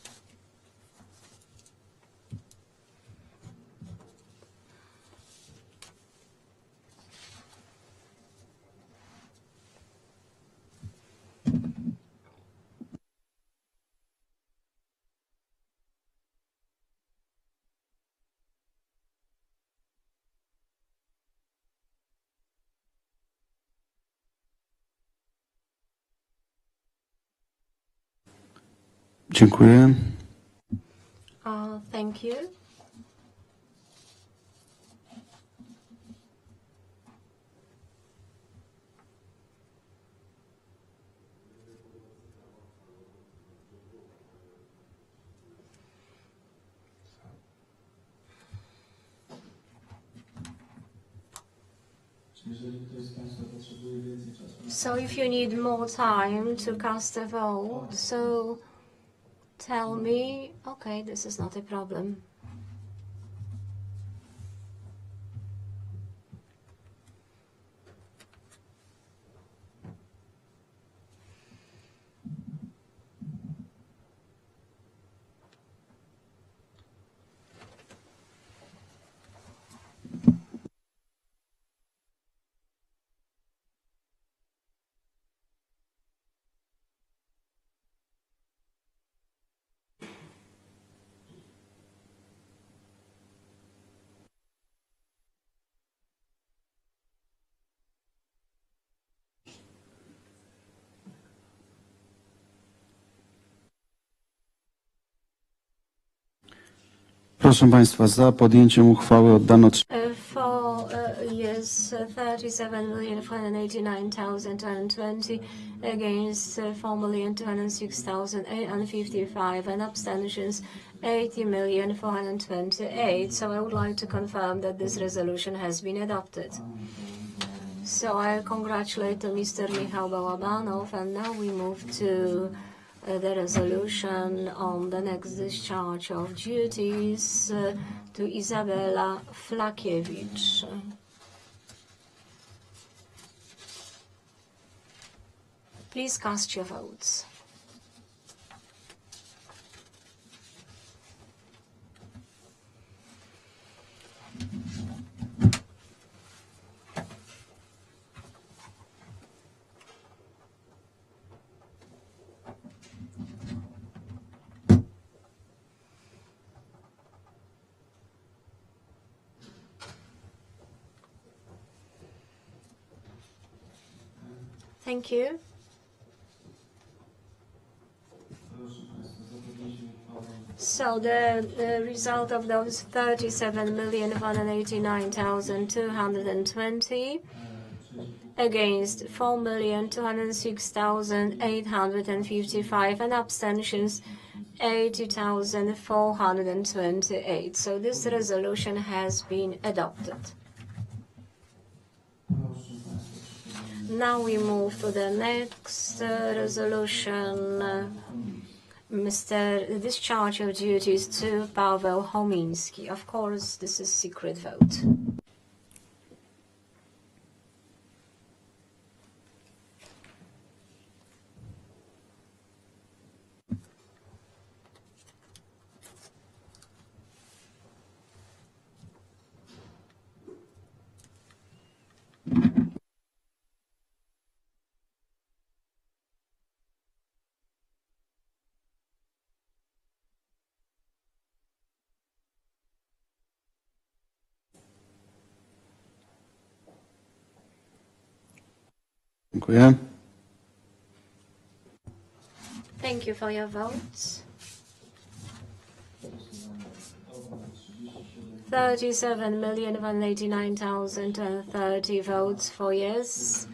Dziękuję. Thank you. So if you need more time to cast a vote, so tell me. Okay, this is not a problem. Proszę Państwa, za podjęciem uchwały oddano... For 37,489,220 against 4,206,855 and abstentions 80,428. So I would like to confirm that this resolution has been adopted. So I congratulate Mr. Michał Bałabanov, and now we move to the resolution on the next discharge of duties to Izabela Flakiewicz. Please cast your votes. Thank you. So the result of those 37,189,220 against 4,206,855 and abstentions 80,428. So this resolution has been adopted. Now we move to the next resolution, Mr. Discharge of duties to Paweł Chomiński. Of course, this is secret vote. Dziękuję. Thank you for your votes. 37,189,030 votes for yes,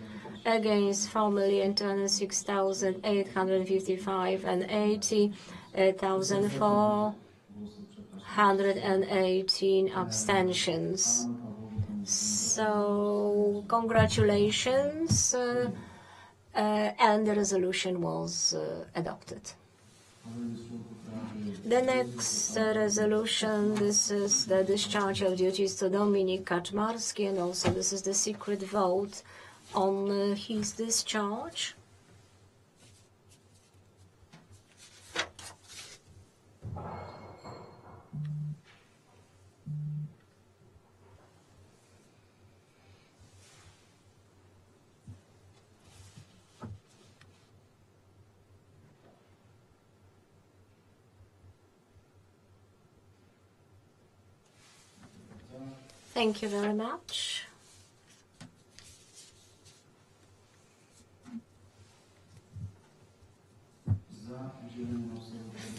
against 4,206,855 and 80,418 abstentions. So congratulations, and the resolution was adopted. The next resolution, this is the discharge of duties to Dominik Kaczmarski, and also this is the secret vote on his discharge. Thank you very much.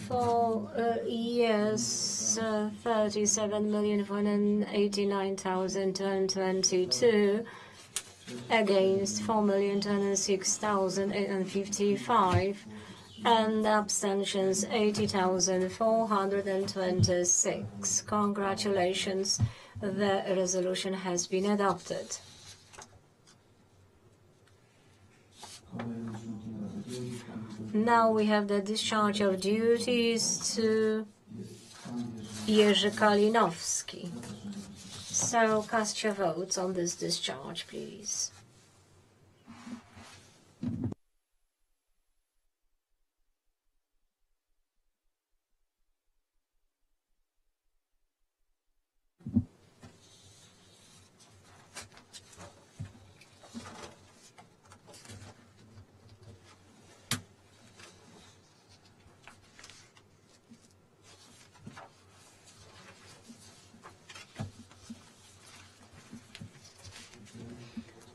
For yes, 37,189,222 against 4,206,855 and abstentions 80,426. Congratulations, the resolution has been adopted. Now we have the discharge of duties to Jerzy Kalinowski. So cast your votes on this discharge, please.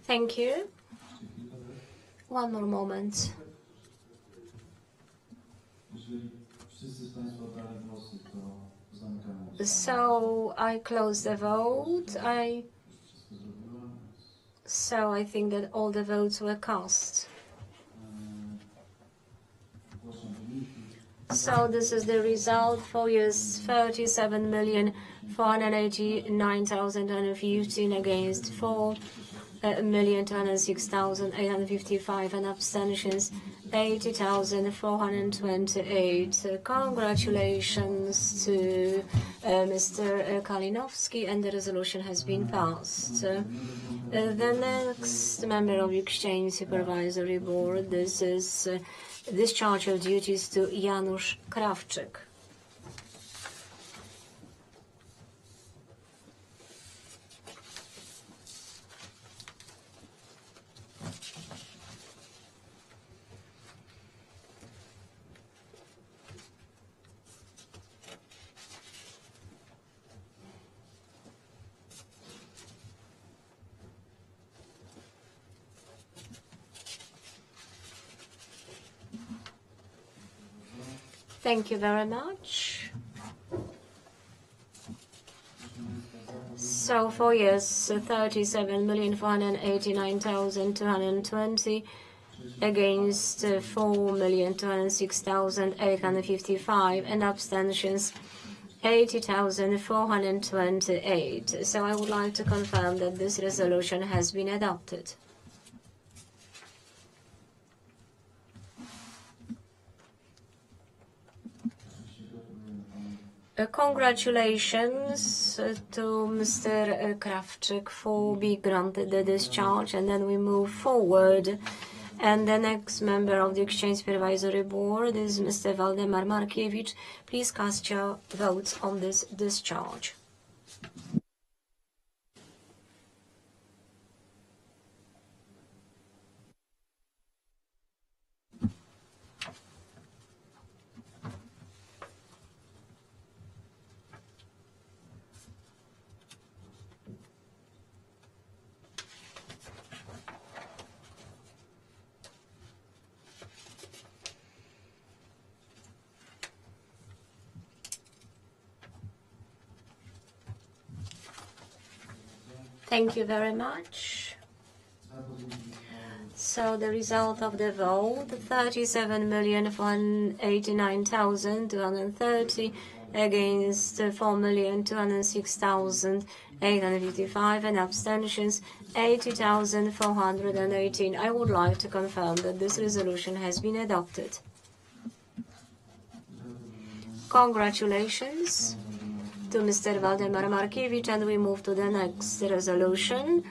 Thank you. One more moment. So I close the vote. So I think that all the votes were cast. So this is the result. For yes, 37,489,015 against 4,206,855 and abstentions 80,428. Congratulations to Mr. Kalinowski, and the resolution has been passed. The next member of the Exchange Supervisory Board, this is discharge of duties to Janusz Krawczyk. Thank you very much. So for yes, 37,489,220 against 4,206,855 and abstentions 80,428. So I would like to confirm that this resolution has been adopted. Congratulations to Mr. Krawczyk for being granted the discharge, and then we move forward. And the next member of the Exchange Supervisory Board is Mr. Waldemar Markiewicz. Please cast your votes on this discharge. Thank you very much. So the result of the vote, 37,489,230 against 4,206,855 and abstentions 80,418. I would like to confirm that this resolution has been adopted. Congratulations to Mr. Waldemar Markiewicz, and we move to the next resolution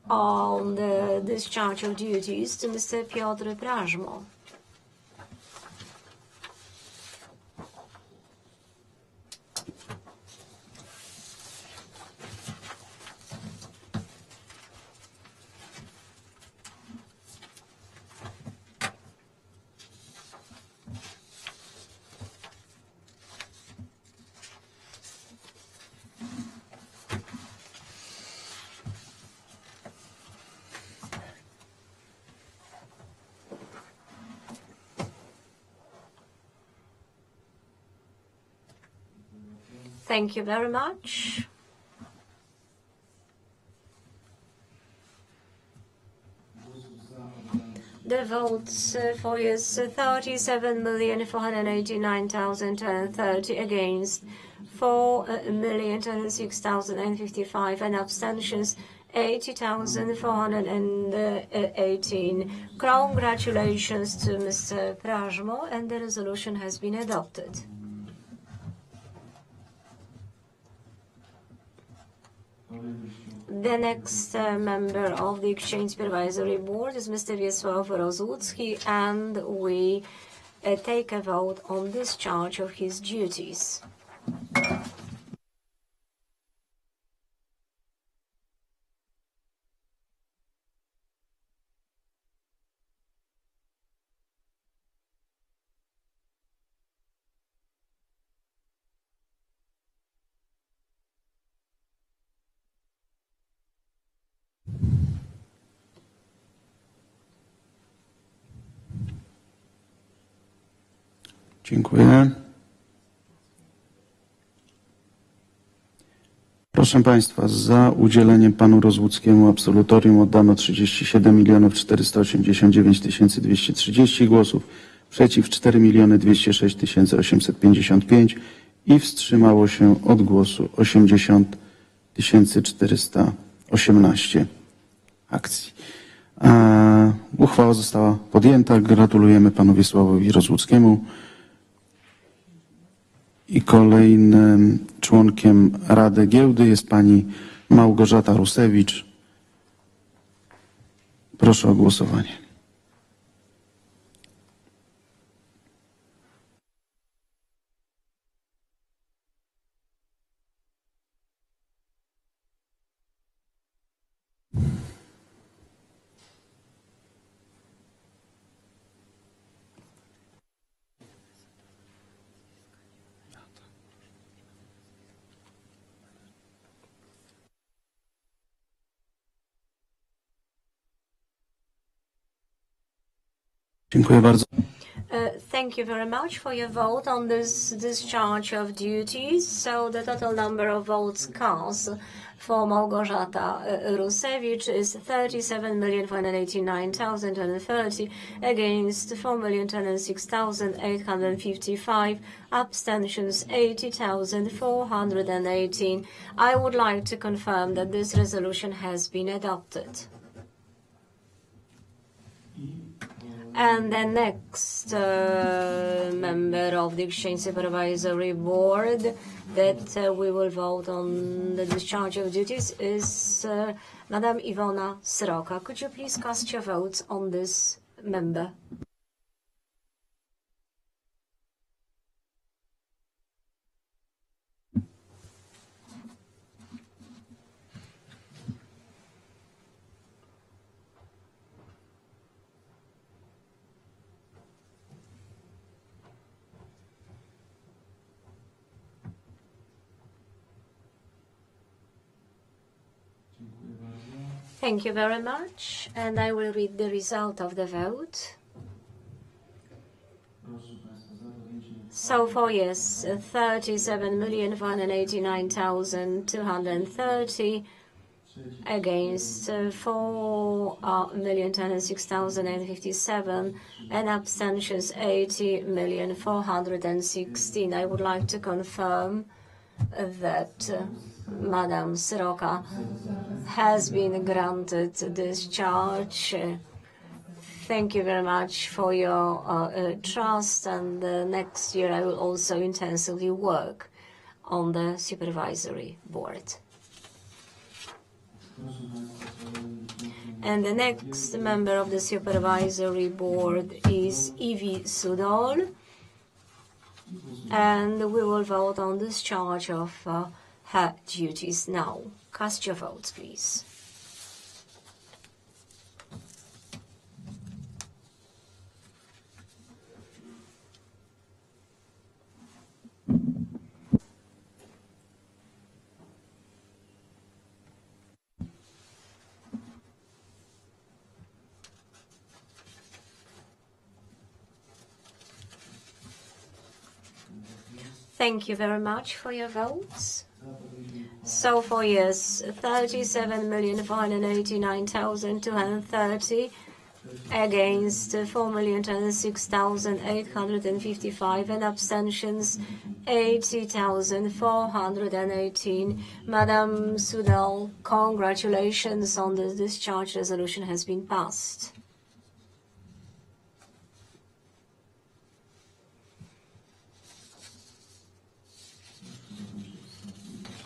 on the discharge of duties to Mr. Piotr Prażmo. Thank you very much. The votes for yes, 37,489,230 against 4,206,055 and abstentions 80,418. Congratulations to Mr. Prażmo, and the resolution has been adopted. The next member of the Exchange Supervisory Board is Mr. Wiesław Rozłucki, and we take a vote on discharge of his duties. Dziękuję. Proszę Państwa, za udzieleniem panu Rozłuckiemu absolutorium oddano 37 489 230 głosów, przeciw 4 206 855 i wstrzymało się od głosu 80 418 akcji. Uchwała została podjęta. Gratulujemy panu Wiesławowi Rozłuckiemu. I kolejnym członkiem Rady Giełdy jest pani Małgorzata Rusewicz. Proszę o głosowanie. Dziękuję bardzo. Thank you very much for your vote on this discharge of duties. So the total number of votes cast for Małgorzata Rusewicz is 37,489,230 against 4,206,855, abstentions 80,418. I would like to confirm that this resolution has been adopted. And the next member of the Exchange Supervisory Board that we will vote on the discharge of duties is Madam Iwona Sroka. Could you please cast your votes on this member? Thank you very much, and I will read the result of the vote. So for yes, 37,189,230 against 4,206,857 and abstentions 80,416. I would like to confirm that Madam Sroka has been granted discharge. Thank you very much for your trust, and next year I will also intensively work on the supervisory board. And the next member of the supervisory board is Iwi Sudol, and we will vote on discharge of her duties now. Cast your votes, please. Thank you very much for your votes. So for yes, 37,489,230 against 4,206,855 and abstentions 80,418. Madam Sudol, congratulations on the discharge resolution has been passed.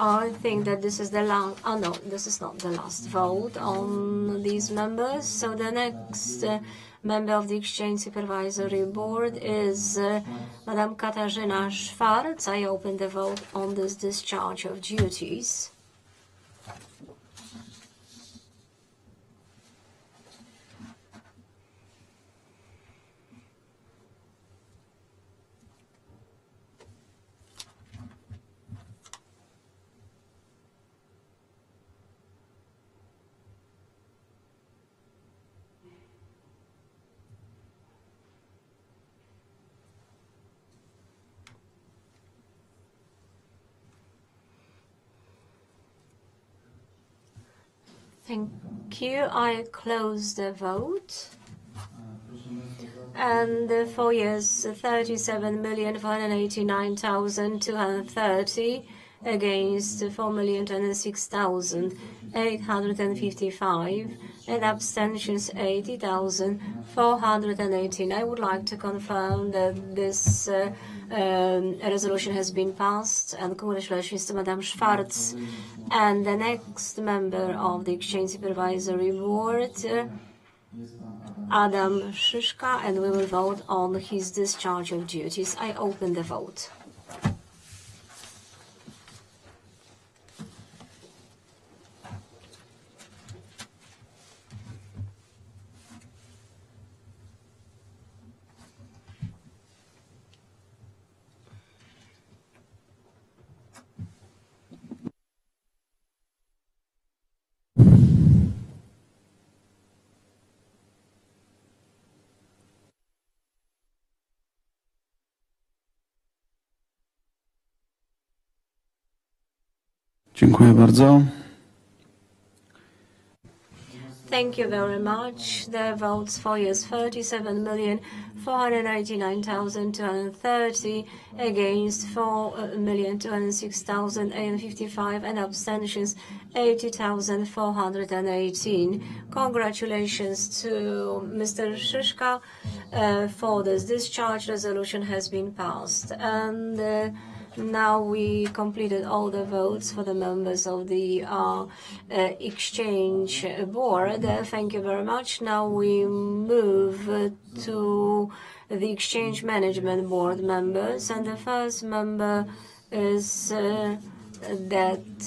I think that this is the last. Oh no, this is not the last vote on these members. So the next member of the Exchange Supervisory Board is Madam Katarzyna Szwarc. I open the vote on this discharge of duties. Thank you. I close the vote. And for yes, 37,489,230 against 4,026,855 and abstentions 80,418. I would like to confirm that this resolution has been passed, and congratulations to Madame Schwarz. And the next member of the Exchange Supervisory Board, Adam Szyszka, and we will vote on his discharge of duties. I open the vote. Dziękuję bardzo. Thank you very much. The votes for yes, 37,489,230 against 4,206,855 and abstentions 80,418. Congratulations to Mr. Szyszka for this discharge. Resolution has been passed. And now we completed all the votes for the members of the Exchange Board. Thank you very much. Now we move to the Exchange Management Board members. And the first member is that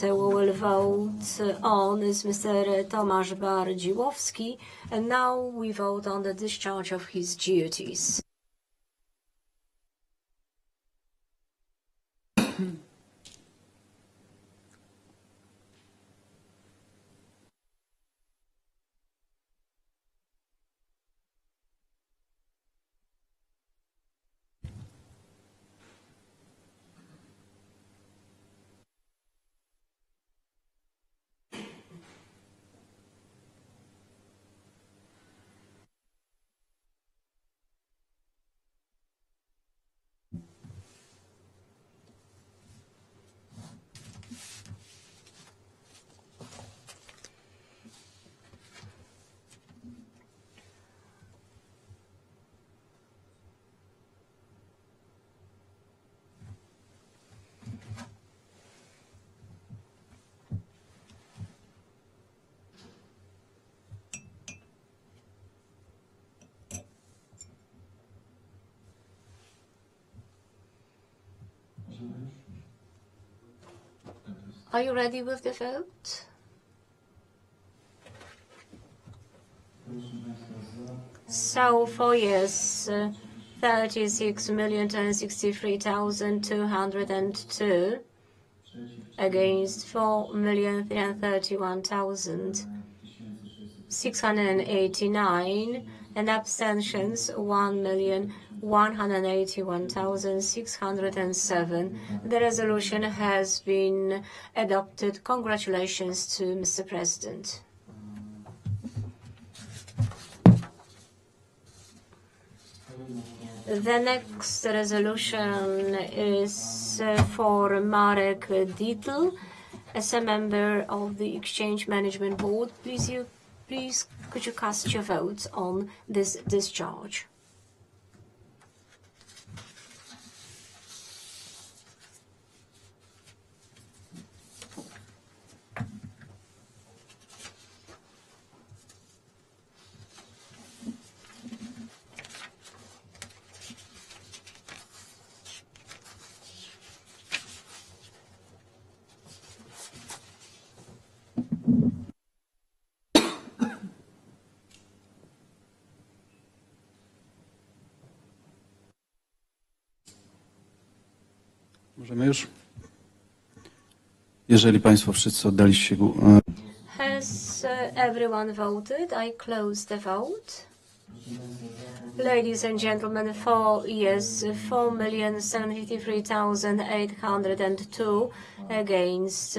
we will vote on is Mr. Tomasz Bardziłowski. And now we vote on the discharge of his duties. Are you ready with the vote? So for yes, 36,263,202 against 4,331,689 and abstentions 1,181,607. The resolution has been adopted. Congratulations to Mr. President. The next resolution is for Marek Dietl as a member of the Exchange Management Board. Please, could you cast your votes on this discharge? Możemy już? Jeżeli Państwo wszyscy oddaliście Has everyone voted? I close the vote. Ladies and gentlemen, for yes, 4,753,802 against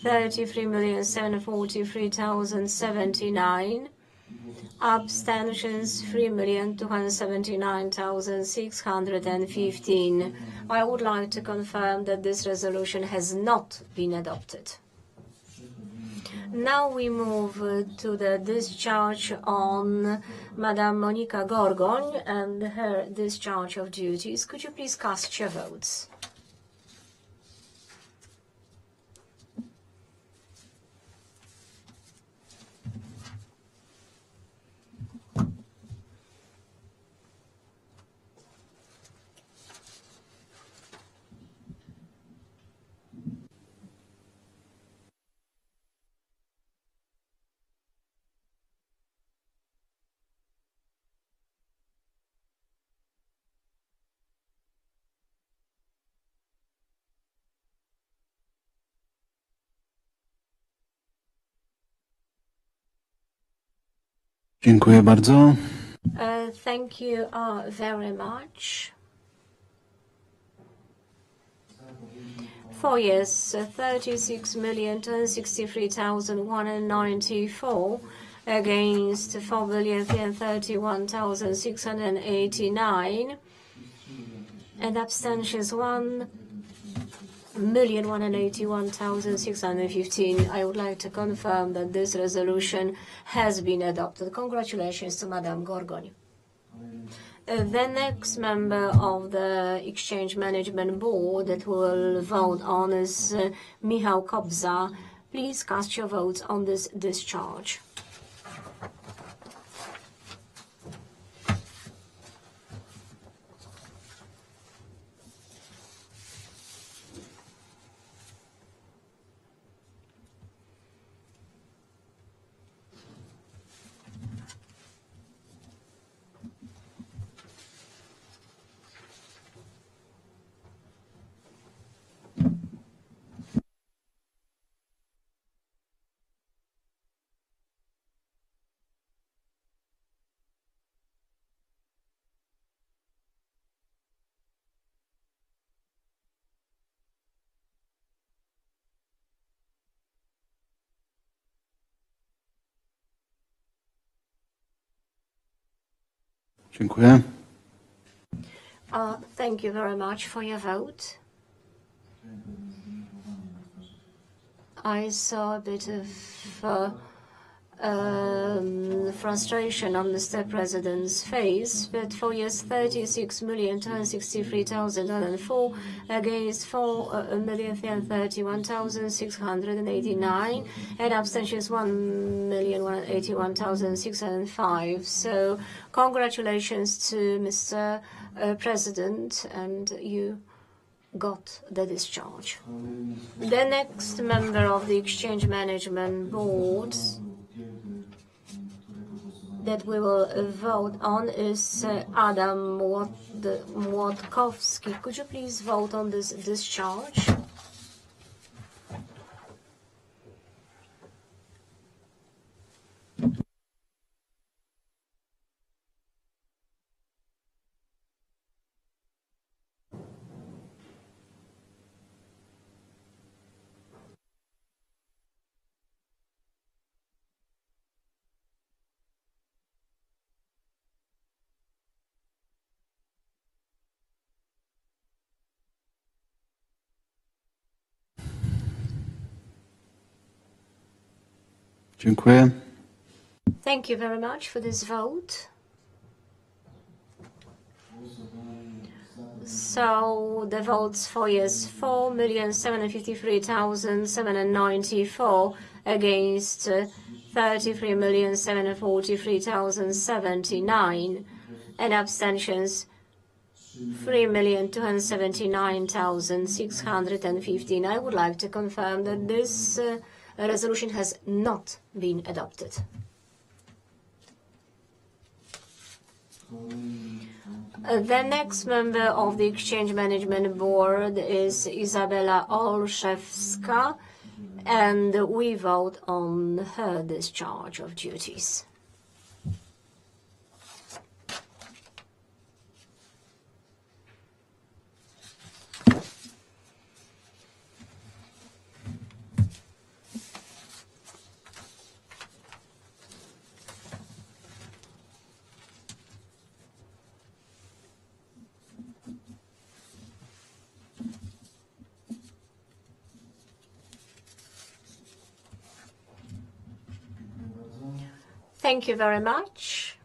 33,743,079. Abstentions 3,279,615. I would like to confirm that this resolution has not been adopted. Now we move to the discharge on Madame Monika Gorgoń and her discharge of duties. Could you please cast your votes? Dziękuję bardzo. Thank you very much. For yes, 36,263,194 against 4,331,689 and abstentions 1,181,615. I would like to confirm that this resolution has been adopted. Congratulations to Madame Gorgoń. The next member of the Exchange Management Board that we will vote on is Michał Kobza. Please cast your votes on this discharge. Dziękuję. Thank you very much for your vote. I saw a bit of frustration on Mr. President's face, but for yes, 36,263,004 against 4,331,689 and abstentions 1,181,605. So congratulations to Mr. President, and you got the discharge. The next member of the Exchange Management Board that we will vote on is Adam Młotkowski. Could you please vote on this discharge? Dziękuję. Thank you very much for this vote. So the votes for yes, 4,753,794 against 33,743,079 and abstentions 3,279,615. I would like to confirm that this resolution has not been adopted. The next member of the Exchange Management Board is Izabela Olszewska, and we vote on her discharge of duties. Thank you very much.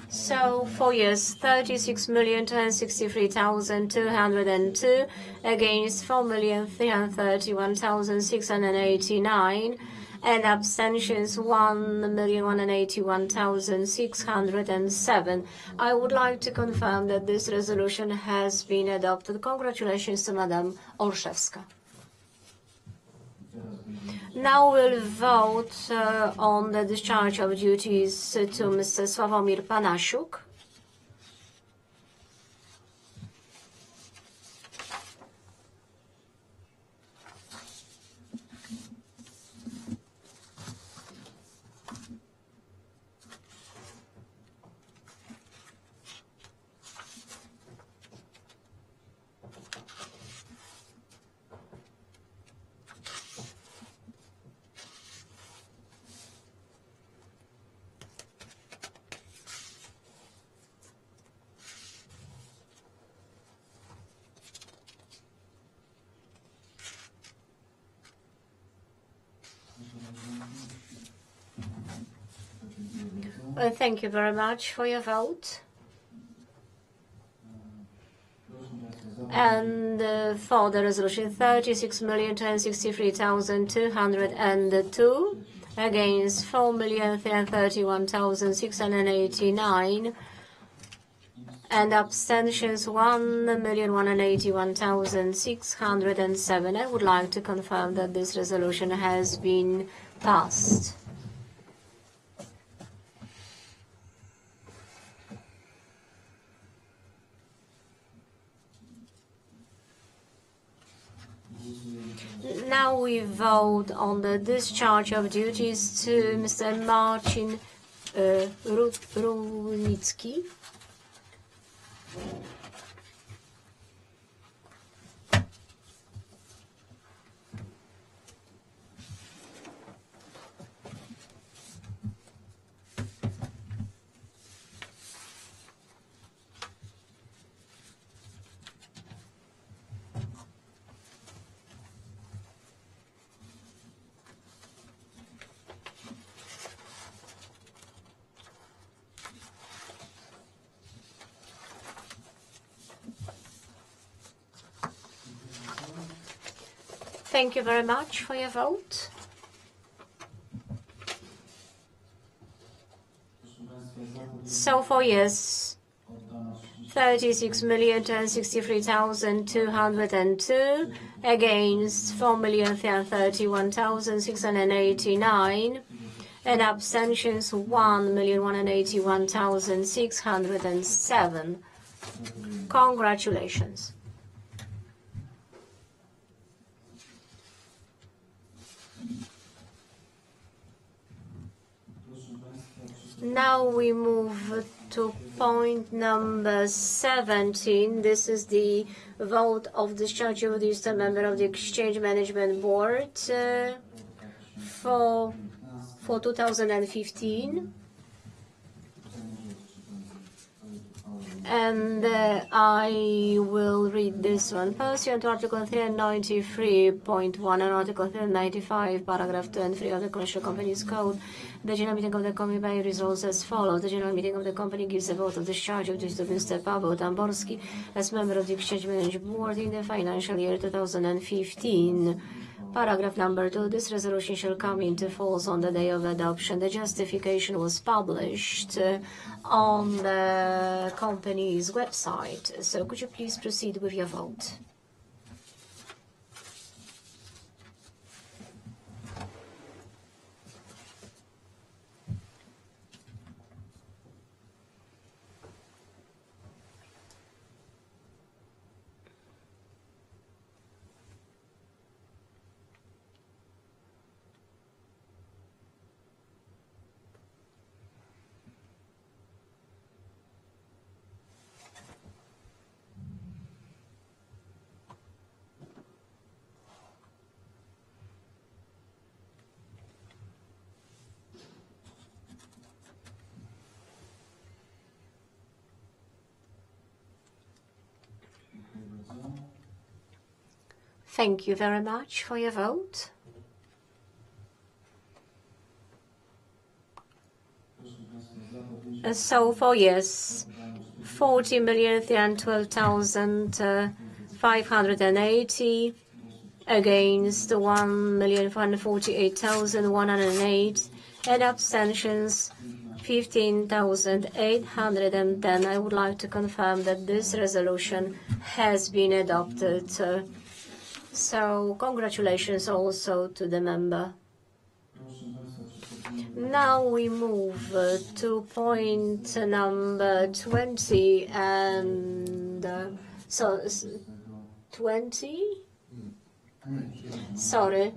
So for yes, 36,263,202 against 4,331,689 and abstentions 1,181,607. I would like to confirm that this resolution has been adopted. Congratulations to Madam Olszewska. Now we'll vote on the discharge of duties to Mr. Sławomir Panasiuk. Thank you very much for your vote. And for the resolution, 36,263,202 against 4,331,689 and abstentions 1,181,607. I would like to confirm that this resolution has been passed. Now we vote on the discharge of duties to Mr. Marcin Runicki. Thank you very much for your vote. So for yes, 36,263,202 against 4,331,689 and abstentions 1,181,607. Congratulations. Now we move to point number 17. This is the vote of discharge of the member of the Exchange Management Board for 2015. And I will read this one. Pursuant to Article 393.1 and Article 395, Paragraph 2 and 3 of the Commercial Companies Code, the General Meeting of the Company resolves as follows. The General Meeting of the Company gives a vote of discharge of duties to Mr. Paweł Tamborski as member of the Exchange Management Board in the financial year 2015. Paragraph number 2. This resolution shall come into force on the day of adoption. The justification was published on the company's website. So could you please proceed with your vote? Thank you very much for your vote. So for yes, 40,312,580 against 1,448,108 and abstentions 15,810. I would like to confirm that this resolution has been adopted. So congratulations also to the member. Now we move to point number 20 and 20? Sorry,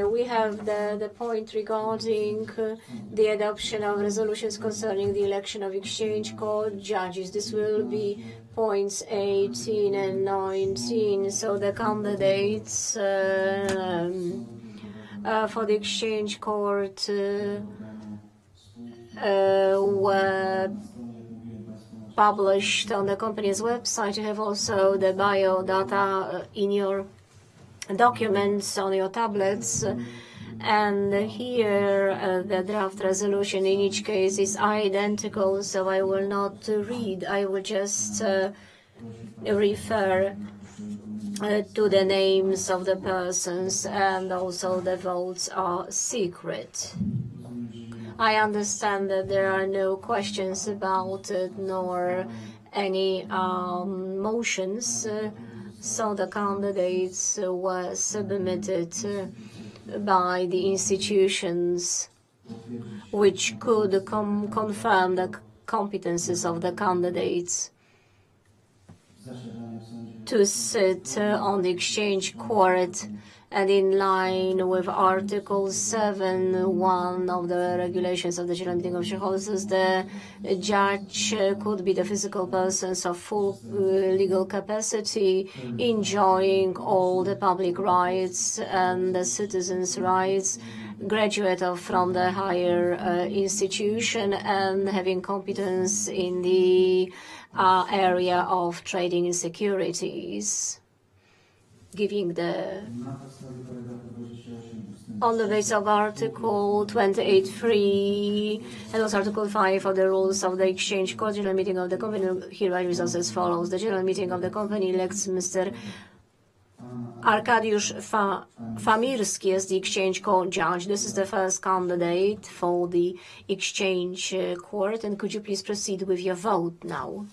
we have the point regarding the adoption of resolutions concerning the election of exchange court judges. This will be points 18 and 19. So the candidates for the exchange court were published on the company's website. You have also the bio data in your documents on your tablets. And here the draft resolution in each case is identical, so I will not read. I will just refer to the names of the persons, and also the votes are secret. I understand that there are no questions about it nor any motions, so the candidates were submitted by the institutions which could confirm the competences of the candidates to sit on the exchange court, and in line with Article 7.1 of the regulations of the General Meeting of Shareholders, the judge could be the physical persons of full legal capacity, enjoying all the public rights and the citizens' rights, graduate from the higher institution, and having competence in the area of trading in securities, giving on the basis of Article 28.3 and also Article 5 of the rules of the Exchange Court. General Meeting of the company hereby results as follows. The General Meeting of the company elects Mr. Arkadiusz Famirski as the Exchange Court judge. This is the first candidate for the Exchange Court. And could you please proceed with your vote now?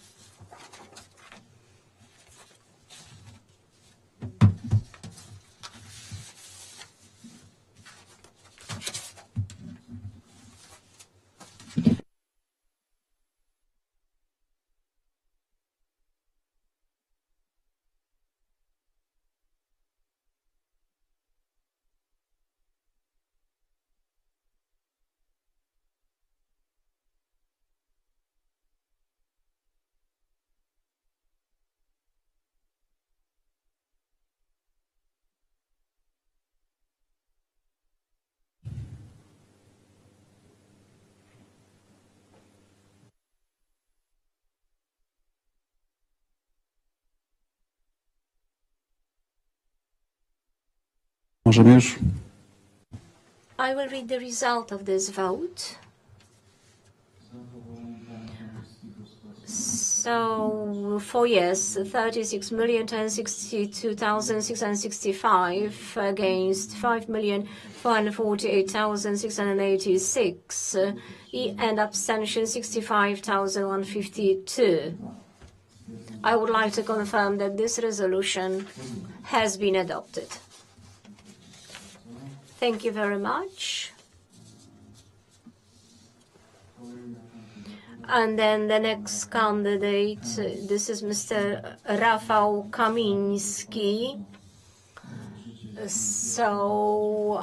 Możemy już? I will read the result of this vote. So, for yes, 36,1062,665 against 5,448,686 and abstention 65,152. I would like to confirm that this resolution has been adopted. Thank you very much. And then the next candidate, this is Mr. Rafał Kamiński. So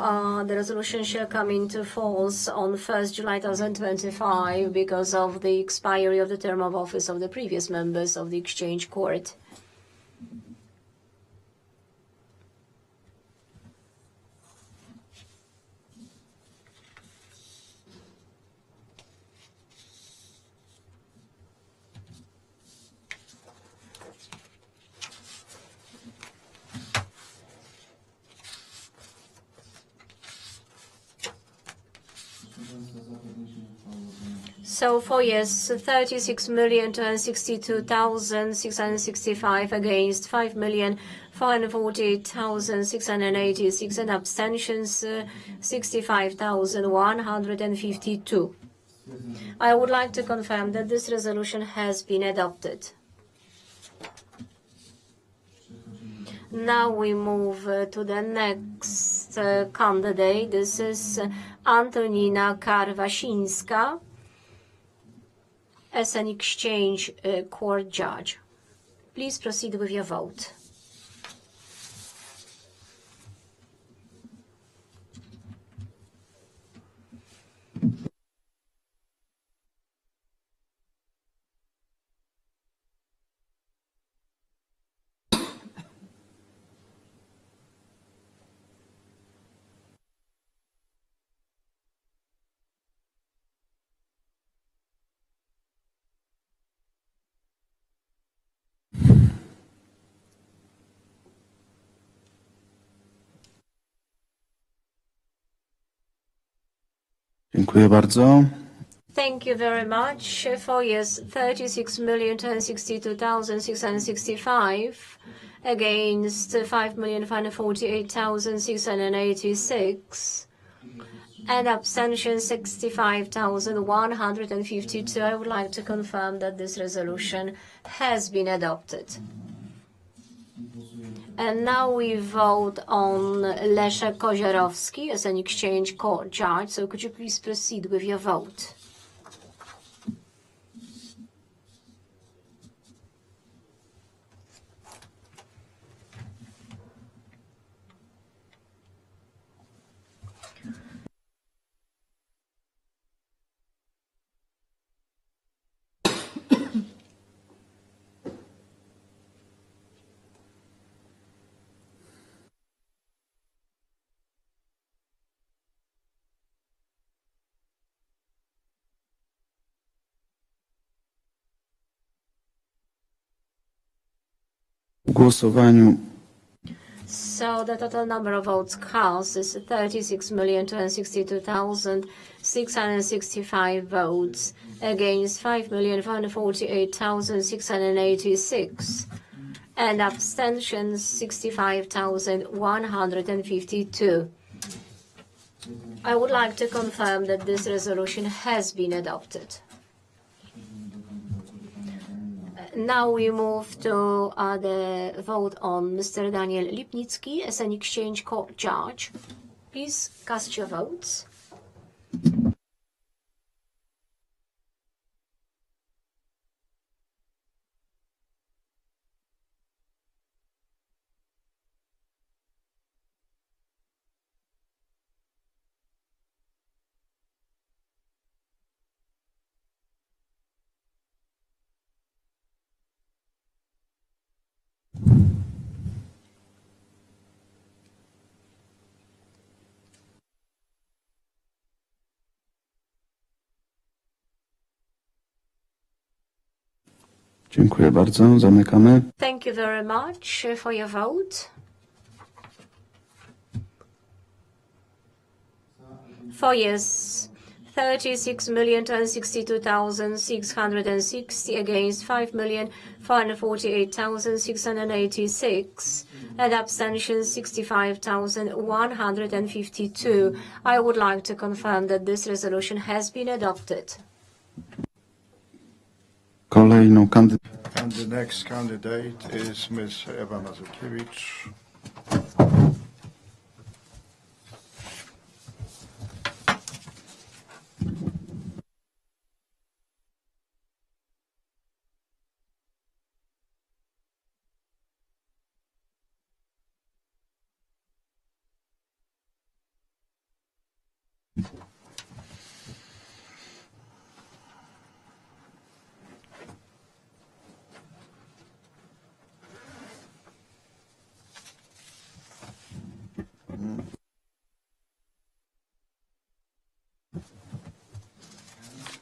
the resolution shall come into force on 1st July 2025 because of the expiry of the term of office of the previous members of the Exchange Court. So for yes, 36,262,665 against 5,448,686 and abstentions 65,152. I would like to confirm that this resolution has been adopted. Now we move to the next candidate. This is Antonina Karwasińska as an exchange court judge. Please proceed with your vote. Dziękuję bardzo. Thank you very much. For yes, 36,262,665 against 5,548,686 and abstention 65,152. I would like to confirm that this resolution has been adopted. And now we vote on Leszek Koziorowski as an exchange court judge. So could you please proceed with your vote? W głosowaniu So the total number of votes cast is 36,262,665 votes against 5,148,686 and abstentions 65,152. I would like to confirm that this resolution has been adopted. Now we move to the vote on Mr. Daniel Lipnicki as an exchange court judge. Please cast your votes. dziękuję bardzo. Zamykamy. Thank you very much for your vote. For yes, 36,262,660 against 5,448,686 and abstentions 65,152. I would like to confirm that this resolution has been adopted. Kolejną kandydatą. And the next candidate is Ms. Ewa Mazurkiewicz.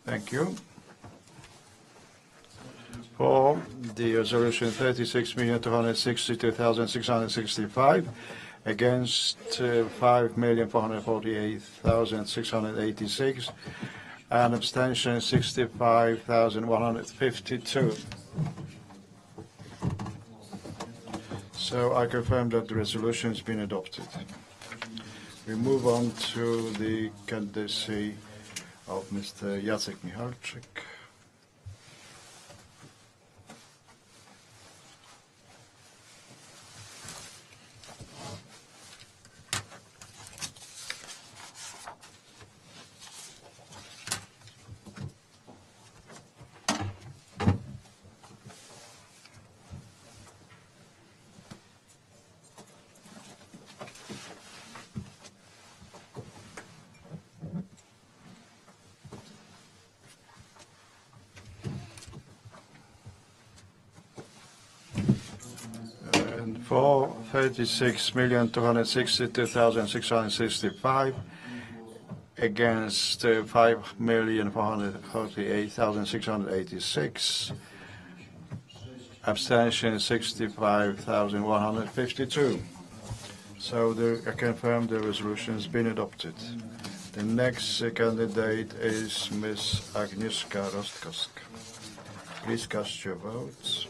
Thank you. For the resolution 36,262,665 against 5,448,686 and abstention 65,152. So I confirm that the resolution has been adopted. We move on to the candidacy of Mr. Jacek Michalczyk. For 36,262,665, against 5,448,686, abstention 65,152. So I confirm the resolution has been adopted. The next candidate is Ms. Agnieszka Rostkowska. Please cast your votes.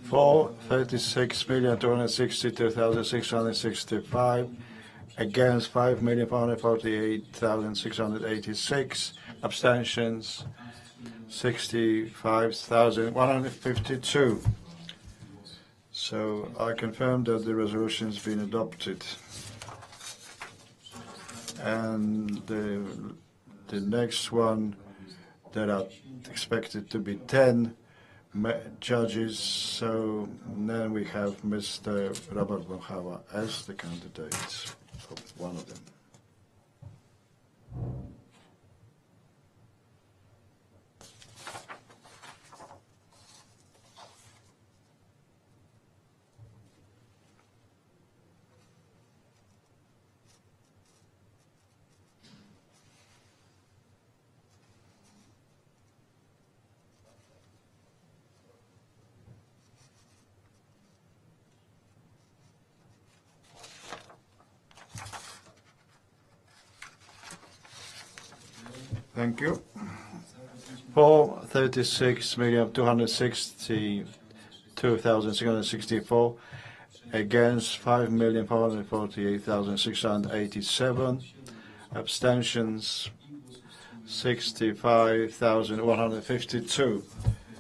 For 36,262,665, against 5,448,686, abstentions 65,152. So I confirm that the resolution has been adopted. And the next one, there are expected to be 10 judges, so then we have Mr. Robert Wąchawa as the candidate of one of them. Thank you. For 36,262,664, against 5,448,687, abstentions 65,152.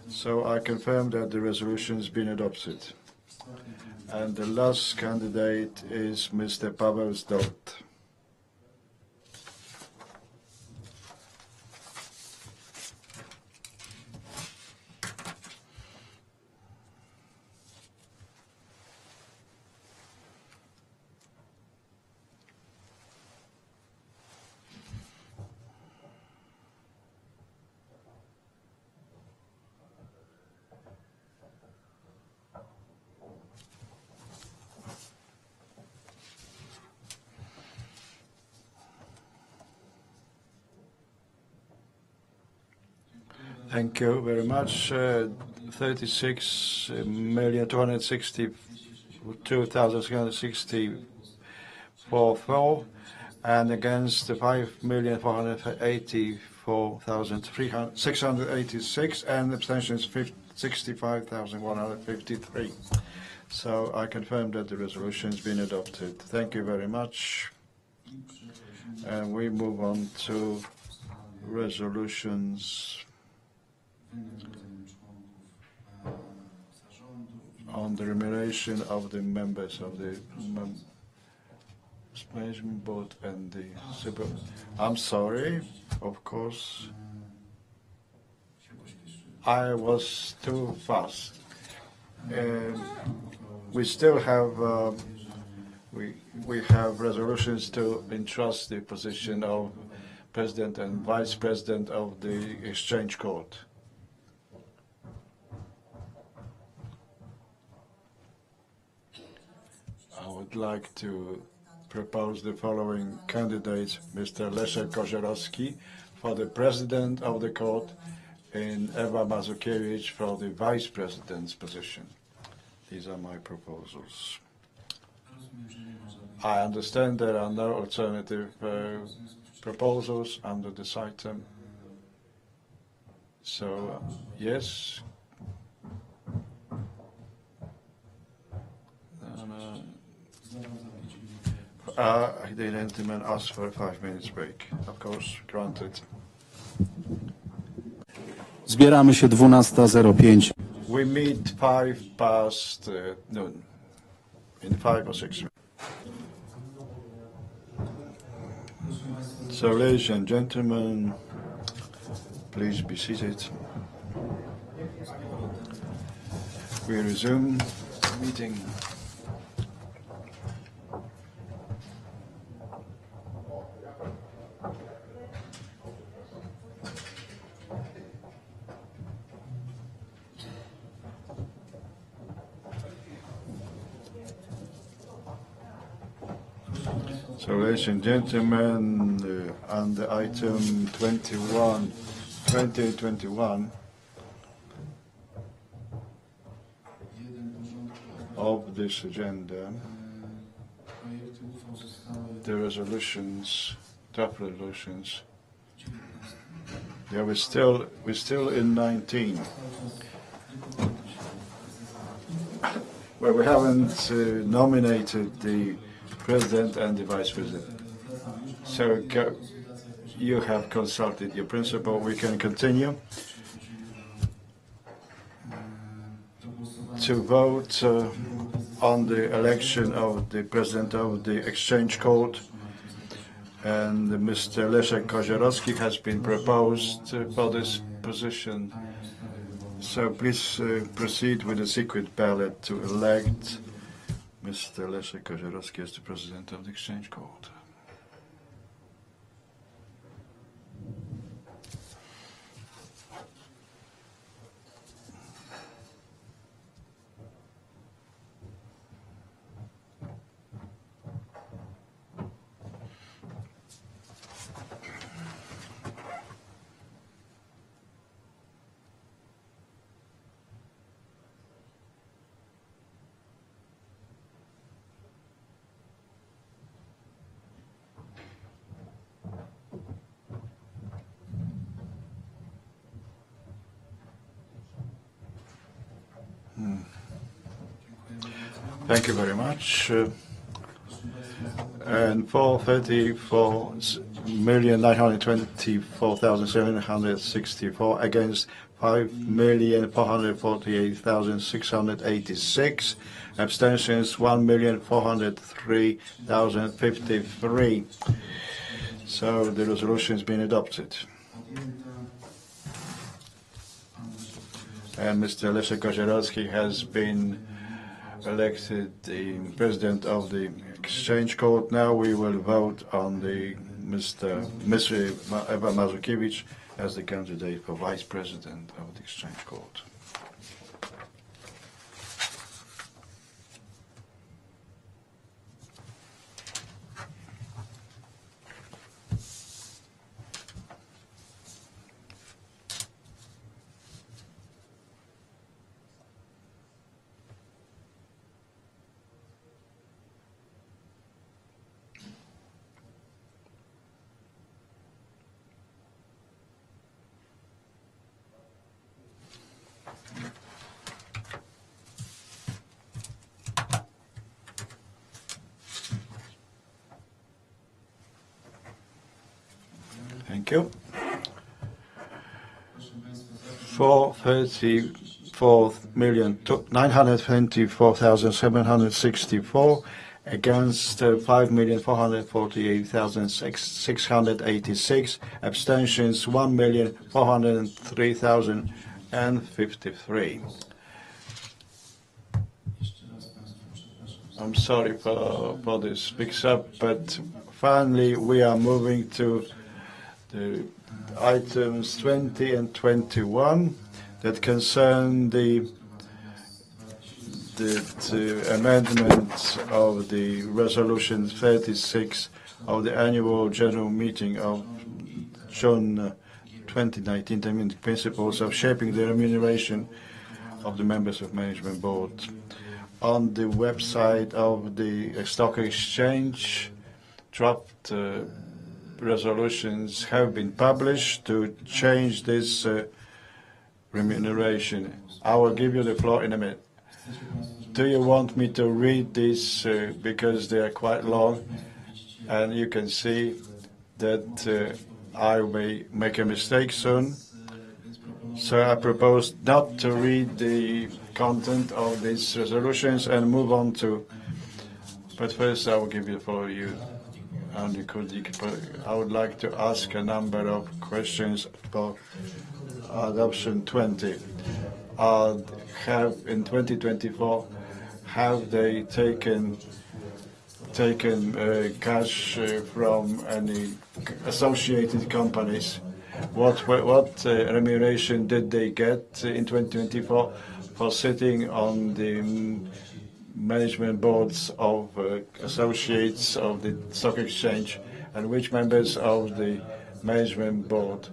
So I confirm that the resolution has been adopted. And the last candidate is Mr. Paweł Zdot. Thank you very much. 36,262,664 for, and against 5,484,686, and abstentions 65,153. So I confirm that the resolution has been adopted. Thank you very much. And we move on to resolutions on the remuneration of the members of the management board and the super. I'm sorry, of course, I was too fast. We still have We have resolutions to entrust the position of President and Vice President of the Exchange Court. I would like to propose the following candidates: Mr. Leszek Kozierowski for the President of the Court and Ewa Mazukiewicz for the Vice President's position. These are my proposals. I understand there are no alternative proposals under this item. So, yes. The gentleman asked for a 5 minutes break. Of course, granted. Zbieramy się 12:05. We meet 5 past noon, in 5 or 6 minutes. So, ladies and gentlemen, please be seated. We resume the meeting. So, ladies and gentlemen, under item 2021 of this agenda, the resolutions, draft resolutions. Yeah, we're still in 19. Well, we haven't nominated the President and the Vice President. So you have consulted your principal. We can continue to vote on the election of the President of the Exchange Court. And Mr. Leszek Kozierowski has been proposed for this position. So please proceed with a secret ballot to elect Mr. Leszek Kozierowski as the President of the Exchange Court. Thank you very much. And 434,924,764 against 5,448,686. Abstentions 1,403,053. So the resolution has been adopted. And Mr. Leszek Kozierowski has been elected the President of the Exchange Court. Now we will vote on the Ms. Ewa Mazukiewicz as the candidate for Vice President of the Exchange Court. Thank you. 434,924,764 against 5,448,686. Abstentions 1,403,053. I'm sorry for this mix-up, but finally we are moving to the items 20 and 21 that concern the amendments of the resolution 36 of the annual general meeting of June 2019, I mean, the principles of shaping the remuneration of the members of management board. On the website of the stock exchange, draft resolutions have been published to change this remuneration. I will give you the floor in a minute. Do you want me to read these because they are quite long, and you can see that I may make a mistake soon. So I propose not to read the content of these resolutions and move on to. But first, I will give you the floor. I would like to ask a number of questions about adoption 20. Have in 2024 have they taken cash from any associated companies? What remuneration did they get in 2024 for sitting on the management boards of associates of the stock exchange, and which members of the management board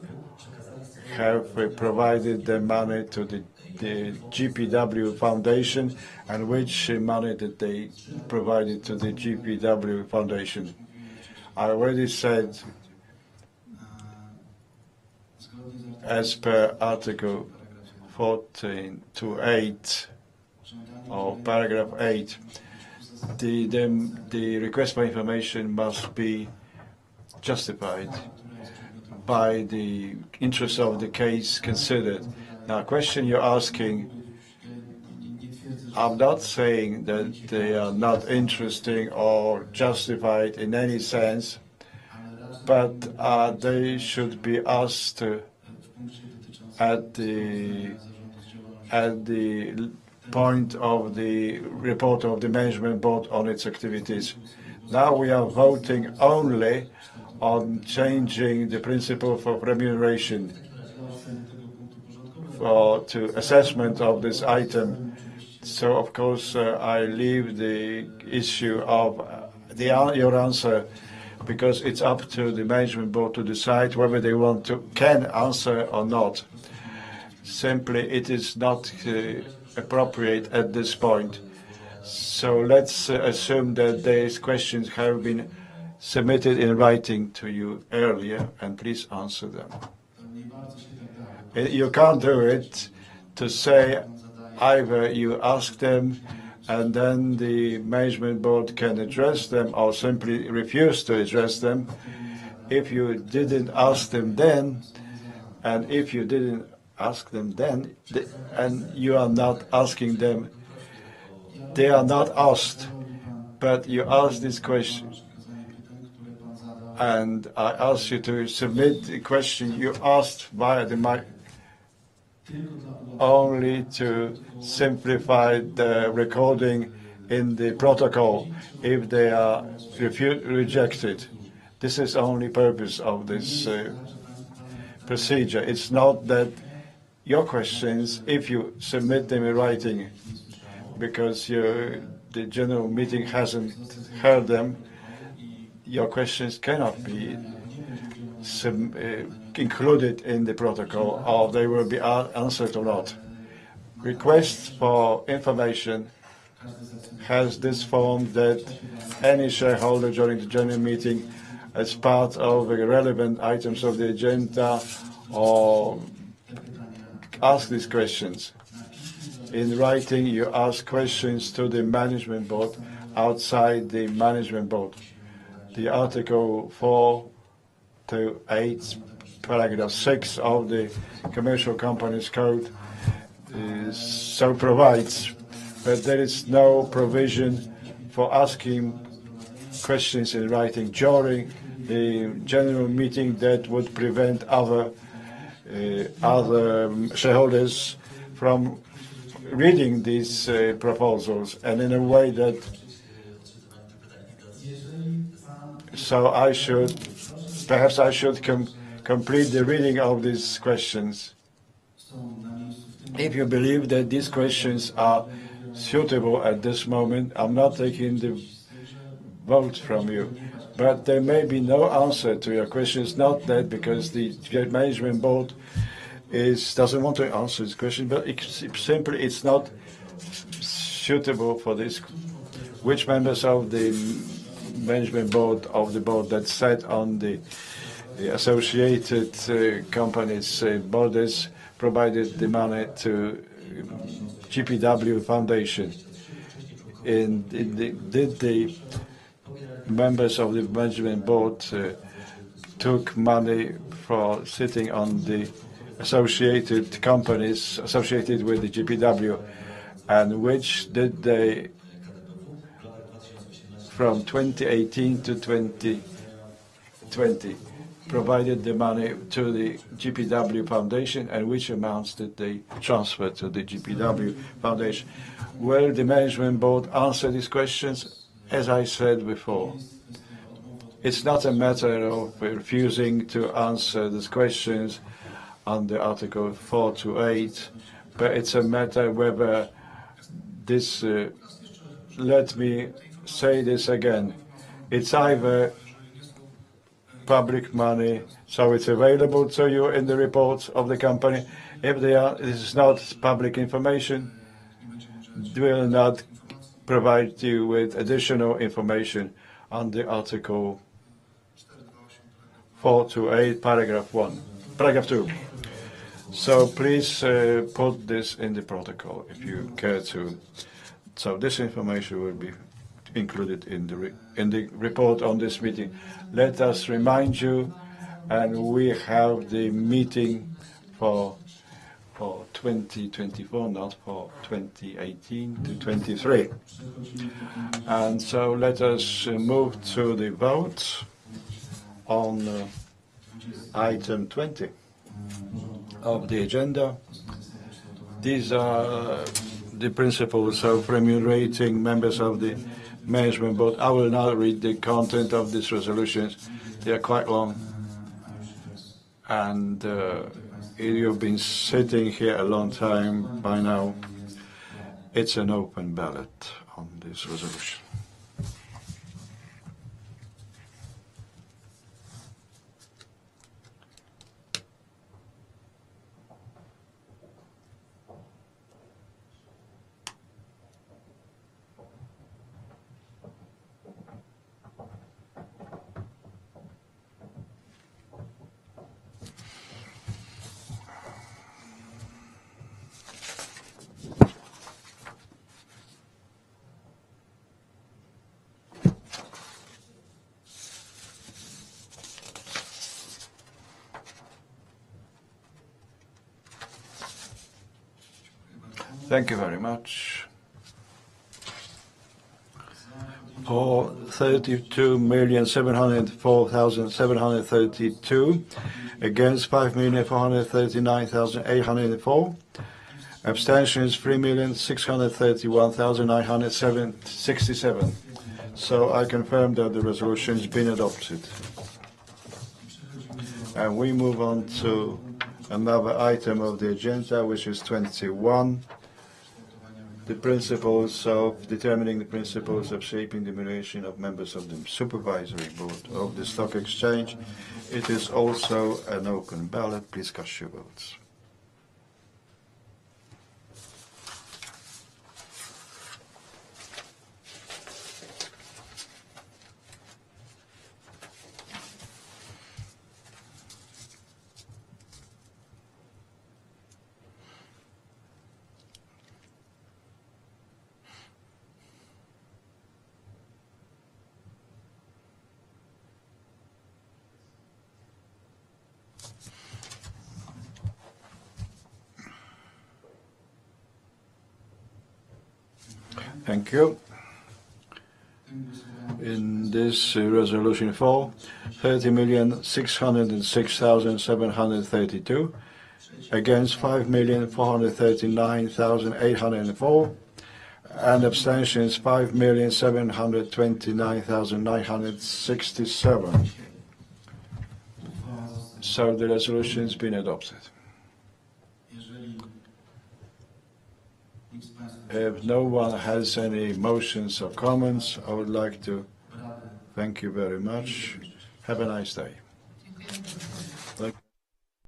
have provided the money to the GPW Foundation, and which money did they provided to the GPW Foundation? I already said, as per Article 14 to 8, or paragraph 8, the request for information must be justified by the interest of the case considered. Now, question you're asking, I'm not saying that they are not interesting or justified in any sense, but they should be asked at the point of the report of the management board on its activities. Now we are voting only on changing the principle for remuneration to assessment of this item. So, of course, I leave the issue of your answer, because it's up to the management board to decide whether they can answer or not. Simply, it is not appropriate at this point. So let's assume that these questions have been submitted in writing to you earlier, and please answer them. You can't do it to say either you ask them and then the management board can address them, or simply refuse to address them. If you didn't ask them then, and if you didn't ask them then, and you are not asking them, they are not asked, but you ask this question. And I ask you to submit the question you asked via the mic, only to simplify the recording in the protocol if they are rejected. This is the only purpose of this procedure. It's not that your questions, if you submit them in writing, because the general meeting hasn't heard them, your questions cannot be included in the protocol, or they will be answered or not. Request for information has this form that any shareholder during the general meeting, as part of the relevant items of the agenda, or ask these questions. In writing, you ask questions to the management board outside the management board. The Article 4 to 8, paragraph 6 of the Commercial Companies Code so provides, but there is no provision for asking questions in writing during the general meeting that would prevent other shareholders from reading these proposals, and in a way that So perhaps I should complete the reading of these questions. If you believe that these questions are suitable at this moment, I'm not taking the vote from you. But there may be no answer to your questions, not that because the management board doesn't want to answer this question, but it's not suitable for this. Which members of the management board that sat on the associated companies borders provided the money to GPW Foundation? Did the members of the management board took money for sitting on the associated companies associated with the GPW, and which did they from 2018 to 2020 provided the money to the GPW Foundation, and which amounts did they transfer to the GPW Foundation? Will the management board answer these questions? As I said before, it's not a matter of refusing to answer these questions under Article 4 to 8, but it's a matter whether this, let me say this again, it's either public money, so it's available to you in the reports of the company. If this is not public information, we will not provide you with additional information under Article 4 to 8, paragraph 2. So please put this in the protocol if you care to. So this information will be included in the report on this meeting. Let us remind you, and we have the meeting for 2024, not for 2018 to 23. And so let us move to the vote on item 20 of the agenda. These are the principles of remunerating members of the management board. I will not read the content of these resolutions. They are quite long. And you've been sitting here a long time by now. It's an open ballot on this resolution. Thank you very much. For 32,704,732, against 5,439,804. Abstentions 3,631,967. So I confirm that the resolution has been adopted. And we move on to another item of the agenda, which is 21. The principles of determining the principles of shaping the remuneration of members of the supervisory board of the stock exchange. It is also an open ballot. Please cast your votes. Thank you. In this resolution 4, 30,606,732, against 5,439,804, And abstentions 5,729,967. So the resolution has been adopted. If no one has any motions or comments, I would like to thank you very much. Have a nice day. Thank you.